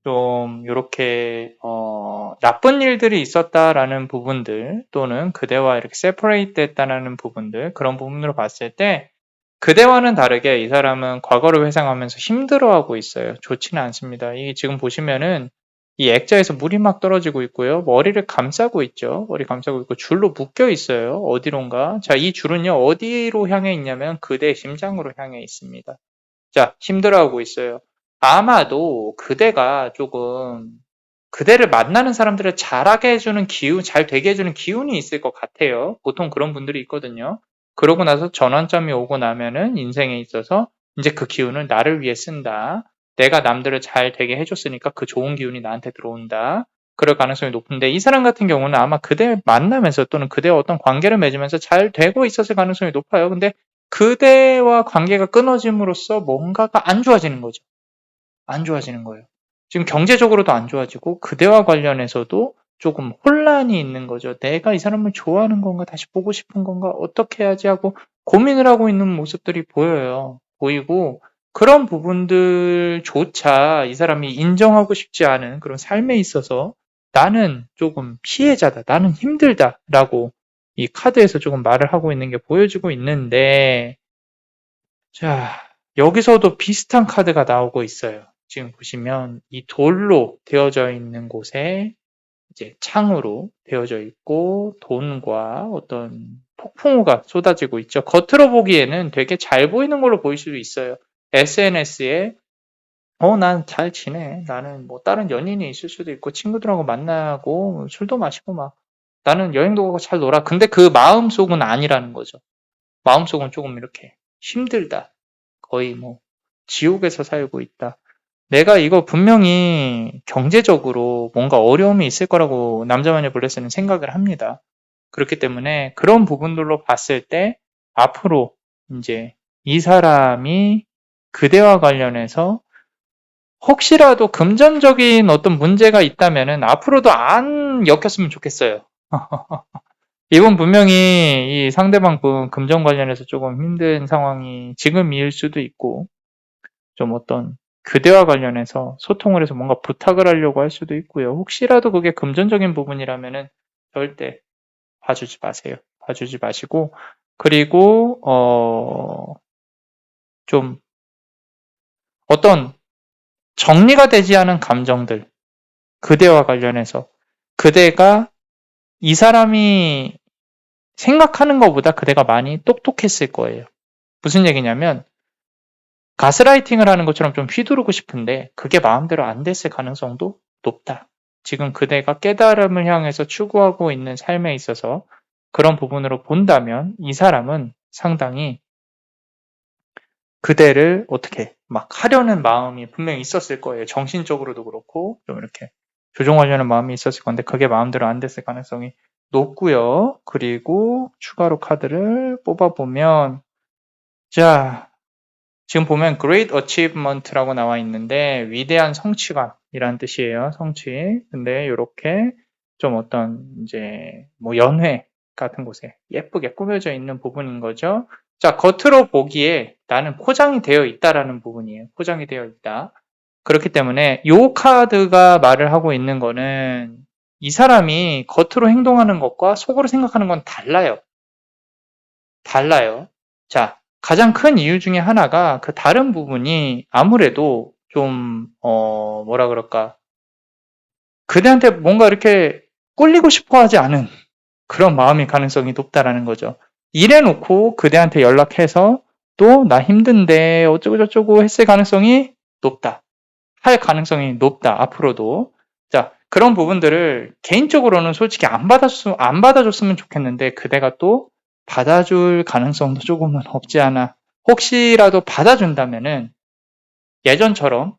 좀 이렇게 나쁜 일들이 있었다라는 부분들 또는 그대와 이렇게 세퍼레이트 됐다라는 부분들 그런 부분으로 봤을 때 그대와는 다르게 이 사람은 과거를 회상하면서 힘들어하고 있어요. 좋지는 않습니다. 이게 지금 보시면은 이 액자에서 물이 막 떨어지고 있고요. 머리를 감싸고 있죠. 머리 감싸고 있고 줄로 묶여 있어요. 어디론가. 자, 이 줄은요. 어디로 향해 있냐면 그대의 심장으로 향해 있습니다. 자, 힘들어하고 있어요. 아마도 그대가 조금 그대를 만나는 사람들을 잘하게 해주는 기운, 잘 되게 해주는 기운이 있을 것 같아요. 보통 그런 분들이 있거든요. 그러고 나서 전환점이 오고 나면은 인생에 있어서 이제 그 기운을 나를 위해 쓴다. 내가 남들을 잘 되게 해줬으니까 그 좋은 기운이 나한테 들어온다. 그럴 가능성이 높은데 이 사람 같은 경우는 아마 그대 만나면서 또는 그대와 어떤 관계를 맺으면서 잘 되고 있었을 가능성이 높아요. 근데 그대와 관계가 끊어짐으로써 뭔가가 안 좋아지는 거죠. 안 좋아지는 거예요. 지금 경제적으로도 안 좋아지고 그대와 관련해서도 조금 혼란이 있는 거죠. 내가 이 사람을 좋아하는 건가, 다시 보고 싶은 건가, 어떻게 해야지 하고 고민을 하고 있는 모습들이 보여요. 보이고 그런 부분들조차 이 사람이 인정하고 싶지 않은 그런 삶에 있어서 나는 조금 피해자다, 나는 힘들다라고 이 카드에서 조금 말을 하고 있는 게 보여지고 있는데, 자, 여기서도 비슷한 카드가 나오고 있어요. 지금 보시면 이 돌로 되어져 있는 곳에 이제 창으로 되어져 있고 돈과 어떤 폭풍우가 쏟아지고 있죠. 겉으로 보기에는 되게 잘 보이는 걸로 보일 수도 있어요. SNS에 난 잘 지내. 나는 뭐 다른 연인이 있을 수도 있고 친구들하고 만나고 술도 마시고 막 나는 여행도 가고 잘 놀아. 근데 그 마음속은 아니라는 거죠. 마음속은 조금 이렇게 힘들다. 거의 뭐 지옥에서 살고 있다. 내가 이거 분명히 경제적으로 뭔가 어려움이 있을 거라고 남자마녀 블레스는 생각을 합니다. 그렇기 때문에 그런 부분들로 봤을 때 앞으로 이제 이 사람이 그대와 관련해서 혹시라도 금전적인 어떤 문제가 있다면은 앞으로도 안 엮였으면 좋겠어요. 이분 분명히 이 상대방 분 금전 관련해서 조금 힘든 상황이 지금일 수도 있고 좀 어떤 그대와 관련해서 소통을 해서 뭔가 부탁을 하려고 할 수도 있고요. 혹시라도 그게 금전적인 부분이라면은 절대 봐주지 마세요. 봐주지 마시고 그리고 좀 어떤 정리가 되지 않은 감정들 그대와 관련해서 그대가 이 사람이 생각하는 것보다 그대가 많이 똑똑했을 거예요. 무슨 얘기냐면 가스라이팅을 하는 것처럼 좀 휘두르고 싶은데 그게 마음대로 안 됐을 가능성도 높다. 지금 그대가 깨달음을 향해서 추구하고 있는 삶에 있어서 그런 부분으로 본다면 이 사람은 상당히 그대를 어떻게 막 하려는 마음이 분명히 있었을 거예요. 정신적으로도 그렇고 좀 이렇게 조종하려는 마음이 있었을 건데 그게 마음대로 안 됐을 가능성이 높고요. 그리고 추가로 카드를 뽑아보면 자, 지금 보면 Great Achievement라고 나와 있는데 위대한 성취감이라는 뜻이에요. 성취. 근데 이렇게 좀 어떤 이제 뭐 연회 같은 곳에 예쁘게 꾸며져 있는 부분인 거죠. 자, 겉으로 보기에 나는 포장이 되어 있다라는 부분이에요. 포장이 되어 있다. 그렇기 때문에 이 카드가 말을 하고 있는 거는 이 사람이 겉으로 행동하는 것과 속으로 생각하는 건 달라요. 달라요. 자, 가장 큰 이유 중에 하나가 그 다른 부분이 아무래도 좀, 뭐라 그럴까. 그대한테 뭔가 이렇게 꿀리고 싶어 하지 않은 그런 마음의 가능성이 높다라는 거죠. 이래놓고 그대한테 연락해서 또 나 힘든데 어쩌고저쩌고 했을 가능성이 높다. 할 가능성이 높다. 앞으로도. 자, 그런 부분들을 개인적으로는 솔직히 안 받아줬으면 좋겠는데 그대가 또 받아줄 가능성도 조금은 없지 않아. 혹시라도 받아준다면은 예전처럼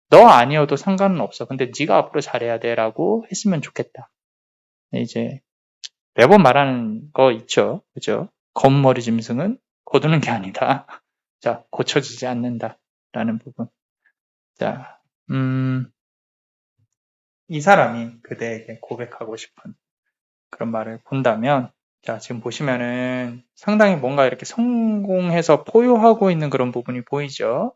너 아니어도 상관은 없어. 근데 네가 앞으로 잘해야 돼라고 했으면 좋겠다. 이제 매번 말하는 거 있죠. 그죠? 검머리 짐승은 거두는 게 아니다. 자, 고쳐지지 않는다라는 부분. 자, 이 사람이 그대에게 고백하고 싶은 그런 말을 본다면, 자, 지금 보시면은 상당히 뭔가 이렇게 성공해서 포효하고 있는 그런 부분이 보이죠?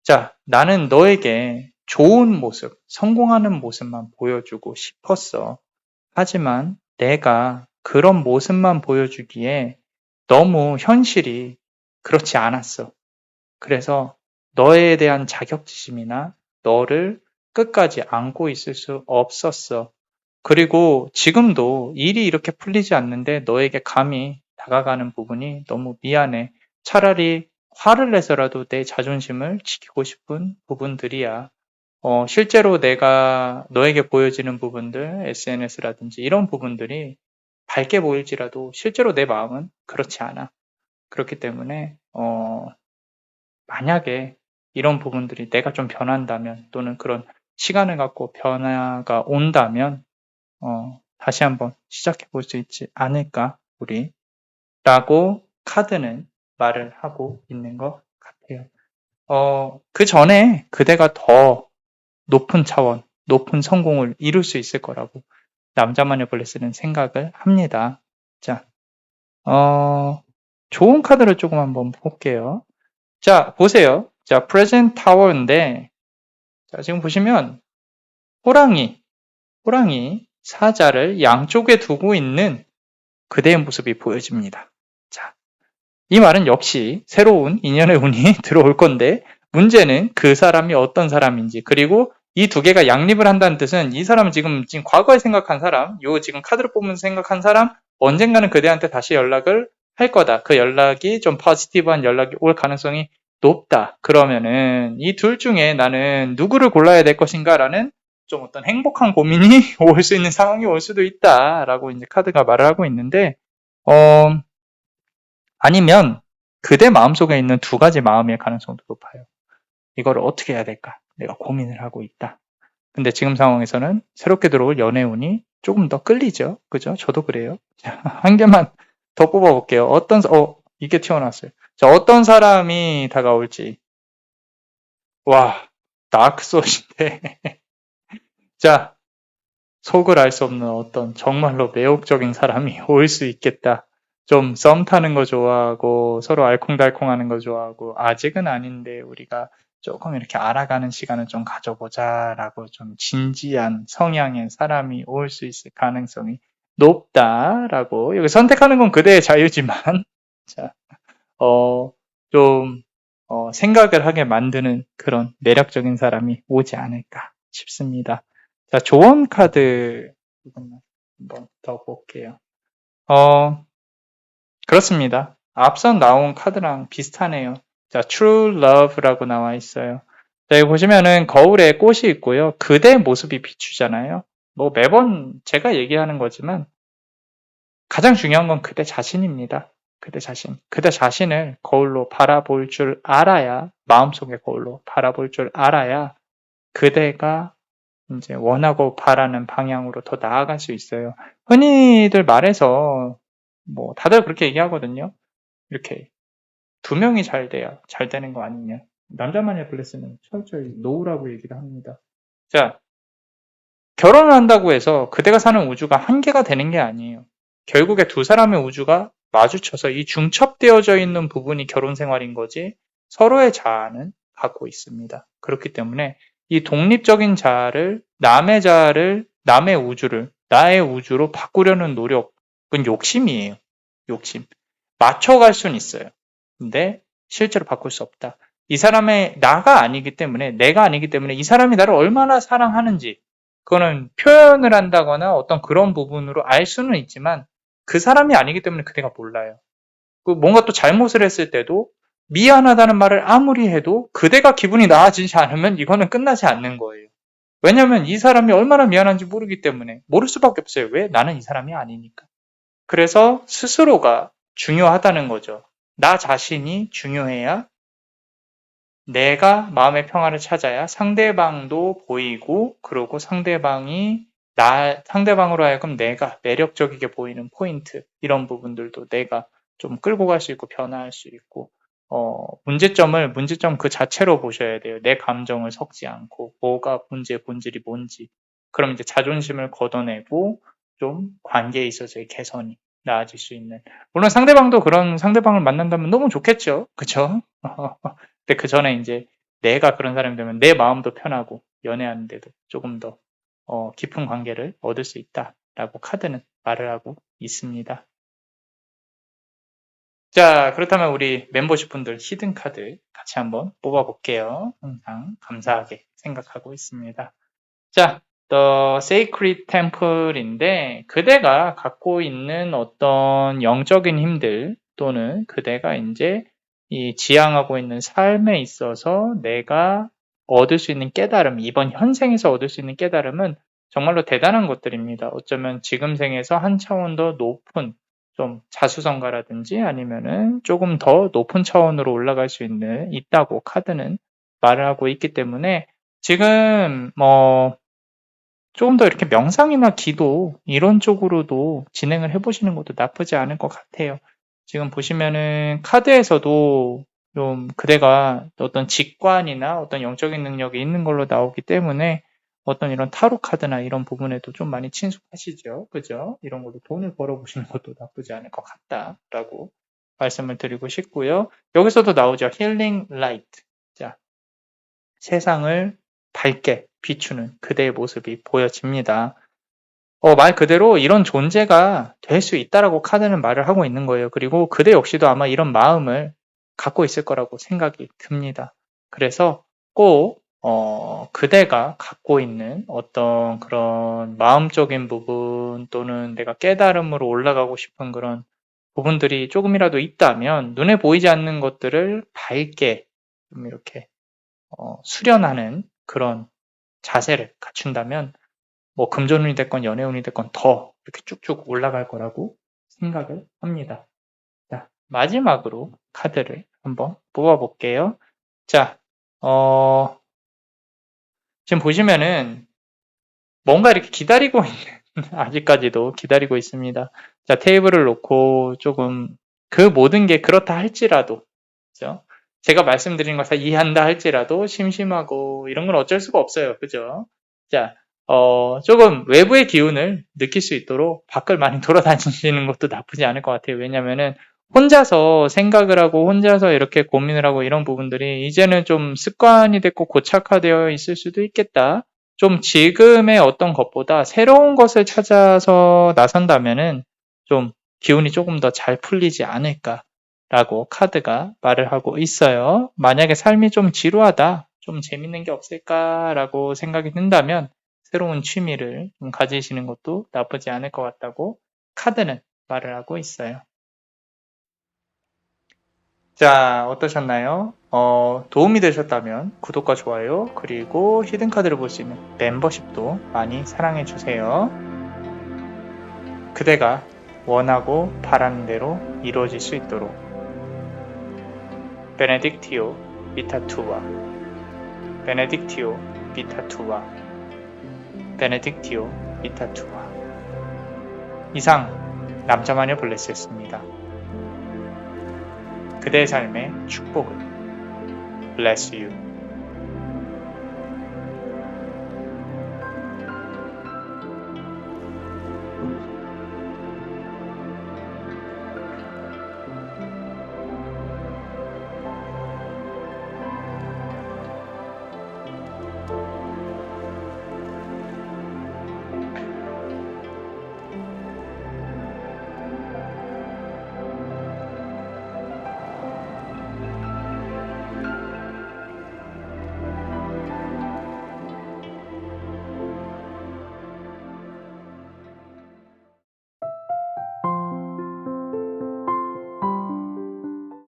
자, 나는 너에게 좋은 모습, 성공하는 모습만 보여주고 싶었어. 하지만 내가 그런 모습만 보여주기에 너무 현실이 그렇지 않았어. 그래서 너에 대한 자격지심이나 너를 끝까지 안고 있을 수 없었어. 그리고 지금도 일이 이렇게 풀리지 않는데 너에게 감히 다가가는 부분이 너무 미안해. 차라리 화를 내서라도 내 자존심을 지키고 싶은 부분들이야. 실제로 내가 너에게 보여지는 부분들, SNS라든지 이런 부분들이 밝게 보일지라도 실제로 내 마음은 그렇지 않아. 그렇기 때문에, 만약에 이런 부분들이 내가 좀 변한다면 또는 그런 시간을 갖고 변화가 온다면 다시 한번 시작해 볼 수 있지 않을까 우리 라고 카드는 말을 하고 있는 것 같아요. 그 전에 그대가 더 높은 차원, 높은 성공을 이룰 수 있을 거라고 남자만의 블레스는 생각을 합니다. 자, 좋은 카드를 조금 한번 볼게요. 자, 보세요. 자, 프레젠트 타워인데, 자, 지금 보시면 호랑이 사자를 양쪽에 두고 있는 그대의 모습이 보여집니다. 자, 이 말은 역시 새로운 인연의 운이 들어올 건데, 문제는 그 사람이 어떤 사람인지, 그리고 이 두 개가 양립을 한다는 뜻은 이 사람은 지금 과거에 생각한 사람, 요 지금 카드를 뽑으면서 생각한 사람, 언젠가는 그대한테 다시 연락을 할 거다. 그 연락이 좀 포지티브한 연락이 올 가능성이 높다. 그러면은 이 둘 중에 나는 누구를 골라야 될 것인가 라는 좀 어떤 행복한 고민이 올 수 있는 상황이 올 수도 있다라고 이제 카드가 말을 하고 있는데, 아니면 그대 마음속에 있는 두 가지 마음일 가능성도 높아요. 이거를 어떻게 해야 될까? 내가 고민을 하고 있다. 근데 지금 상황에서는 새롭게 들어올 연애운이 조금 더 끌리죠. 그죠? 저도 그래요. 자, 한 개만 더 뽑아볼게요. 이게 튀어나왔어요. 자, 어떤 사람이 다가올지. 와, 다크소울인데. 자, 속을 알 수 없는 어떤 정말로 매혹적인 사람이 올 수 있겠다. 좀 썸 타는 거 좋아하고 서로 알콩달콩 하는 거 좋아하고 아직은 아닌데 우리가 조금 이렇게 알아가는 시간을 좀 가져보자라고 좀 진지한 성향의 사람이 올 수 있을 가능성이 높다라고. 여기 선택하는 건 그대의 자유지만 자, 좀 생각을 하게 만드는 그런 매력적인 사람이 오지 않을까 싶습니다. 자, 조언 카드 한번 더 볼게요. 그렇습니다. 앞선 나온 카드랑 비슷하네요. 자, True Love라고 나와 있어요. 자, 여기 보시면은 거울에 꽃이 있고요. 그대 모습이 비추잖아요. 뭐 매번 제가 얘기하는 거지만 가장 중요한 건 그대 자신입니다. 그대 자신. 그대 자신을 거울로 바라볼 줄 알아야, 마음속의 거울로 바라볼 줄 알아야 그대가 이제 원하고 바라는 방향으로 더 나아갈 수 있어요. 흔히들 말해서 뭐 다들 그렇게 얘기하거든요. 이렇게 두 명이 잘 돼야 잘 되는 거 아니냐. 남자만의 블레스는 철저히 노우라고 얘기를 합니다. 자, 결혼을 한다고 해서 그대가 사는 우주가 한 개가 되는 게 아니에요. 결국에 두 사람의 우주가 마주쳐서 이 중첩되어져 있는 부분이 결혼 생활인 거지 서로의 자아는 갖고 있습니다. 그렇기 때문에 이 독립적인 자아를 남의 우주를 나의 우주로 바꾸려는 노력은 욕심이에요. 욕심. 맞춰갈 수는 있어요. 근데 실제로 바꿀 수 없다. 이 사람의 나가 아니기 때문에, 내가 아니기 때문에 이 사람이 나를 얼마나 사랑하는지 그거는 표현을 한다거나 어떤 그런 부분으로 알 수는 있지만 그 사람이 아니기 때문에 그대가 몰라요. 뭔가 또 잘못을 했을 때도 미안하다는 말을 아무리 해도 그대가 기분이 나아지지 않으면 이거는 끝나지 않는 거예요. 왜냐하면 이 사람이 얼마나 미안한지 모르기 때문에 모를 수밖에 없어요. 왜? 나는 이 사람이 아니니까. 그래서 스스로가 중요하다는 거죠. 나 자신이 중요해야 내가 마음의 평화를 찾아야 상대방도 보이고, 그리고 상대방으로 하여금 내가 매력적이게 보이는 포인트, 이런 부분들도 내가 좀 끌고 갈 수 있고 변화할 수 있고, 문제점 그 자체로 보셔야 돼요. 내 감정을 섞지 않고, 뭐가 본질이 뭔지. 그럼 이제 자존심을 걷어내고, 좀 관계에 있어서의 개선이 나아질 수 있는. 물론 상대방도 그런 상대방을 만난다면 너무 좋겠죠. 그쵸? 근데 그 전에 이제 내가 그런 사람이 되면 내 마음도 편하고 연애하는데도 조금 더 깊은 관계를 얻을 수 있다라고 카드는 말을 하고 있습니다. 자, 그렇다면 우리 멤버십 분들 히든 카드 같이 한번 뽑아볼게요. 항상 감사하게 생각하고 있습니다. 자, The Sacred Temple인데 그대가 갖고 있는 어떤 영적인 힘들 또는 그대가 이제 이 지향하고 있는 삶에 있어서 내가 얻을 수 있는 깨달음, 이번 현생에서 얻을 수 있는 깨달음은 정말로 대단한 것들입니다. 어쩌면 지금 생에서 한 차원 더 높은 좀 자수성가라든지 아니면은 조금 더 높은 차원으로 올라갈 수 있다고 카드는 말을 하고 있기 때문에 지금 조금 더 이렇게 명상이나 기도 이런 쪽으로도 진행을 해보시는 것도 나쁘지 않을 것 같아요. 지금 보시면은 카드에서도 좀 그대가 어떤 직관이나 어떤 영적인 능력이 있는 걸로 나오기 때문에 어떤 이런 타로 카드나 이런 부분에도 좀 많이 친숙하시죠. 그죠? 이런 걸로 돈을 벌어보시는 것도 나쁘지 않을 것 같다라고 말씀을 드리고 싶고요. 여기서도 나오죠. 힐링 라이트. 자, 세상을 밝게 비추는 그대의 모습이 보여집니다. 말 그대로 이런 존재가 될 수 있다라고 카드는 말을 하고 있는 거예요. 그리고 그대 역시도 아마 이런 마음을 갖고 있을 거라고 생각이 듭니다. 그래서 꼭 그대가 갖고 있는 어떤 그런 마음적인 부분 또는 내가 깨달음으로 올라가고 싶은 그런 부분들이 조금이라도 있다면 눈에 보이지 않는 것들을 밝게 좀 이렇게 수련하는 그런 자세를 갖춘다면 뭐 금전운이 됐건 연애운이 됐건 더 이렇게 쭉쭉 올라갈 거라고 생각을 합니다. 자, 마지막으로 카드를 한번 뽑아볼게요. 자, 지금 보시면은 뭔가 이렇게 기다리고 있는, 아직까지도 기다리고 있습니다. 자, 테이블을 놓고 조금 그 모든 게 그렇다 할지라도, 그죠? 제가 말씀드린 걸 다 이해한다 할지라도 심심하고 이런 건 어쩔 수가 없어요. 그죠? 자, 조금 외부의 기운을 느낄 수 있도록 밖을 많이 돌아다니시는 것도 나쁘지 않을 것 같아요. 왜냐면은 혼자서 생각을 하고 혼자서 이렇게 고민을 하고 이런 부분들이 이제는 좀 습관이 됐고 고착화되어 있을 수도 있겠다. 좀 지금의 어떤 것보다 새로운 것을 찾아서 나선다면은 좀 기운이 조금 더 잘 풀리지 않을까라고 카드가 말을 하고 있어요. 만약에 삶이 좀 지루하다, 좀 재밌는 게 없을까라고 생각이 든다면 새로운 취미를 좀 가지시는 것도 나쁘지 않을 것 같다고 카드는 말을 하고 있어요. 자, 어떠셨나요? 도움이 되셨다면 구독과 좋아요, 그리고 히든카드를 볼 수 있는 멤버십도 많이 사랑해주세요. 그대가 원하고 바라는 대로 이루어질 수 있도록 베네딕티오 비타투와 베네딕티오 비타투와 베네딕티오 비타투와 이상 남자마녀 블레스였습니다. 그대의 삶의 축복을 Bless you.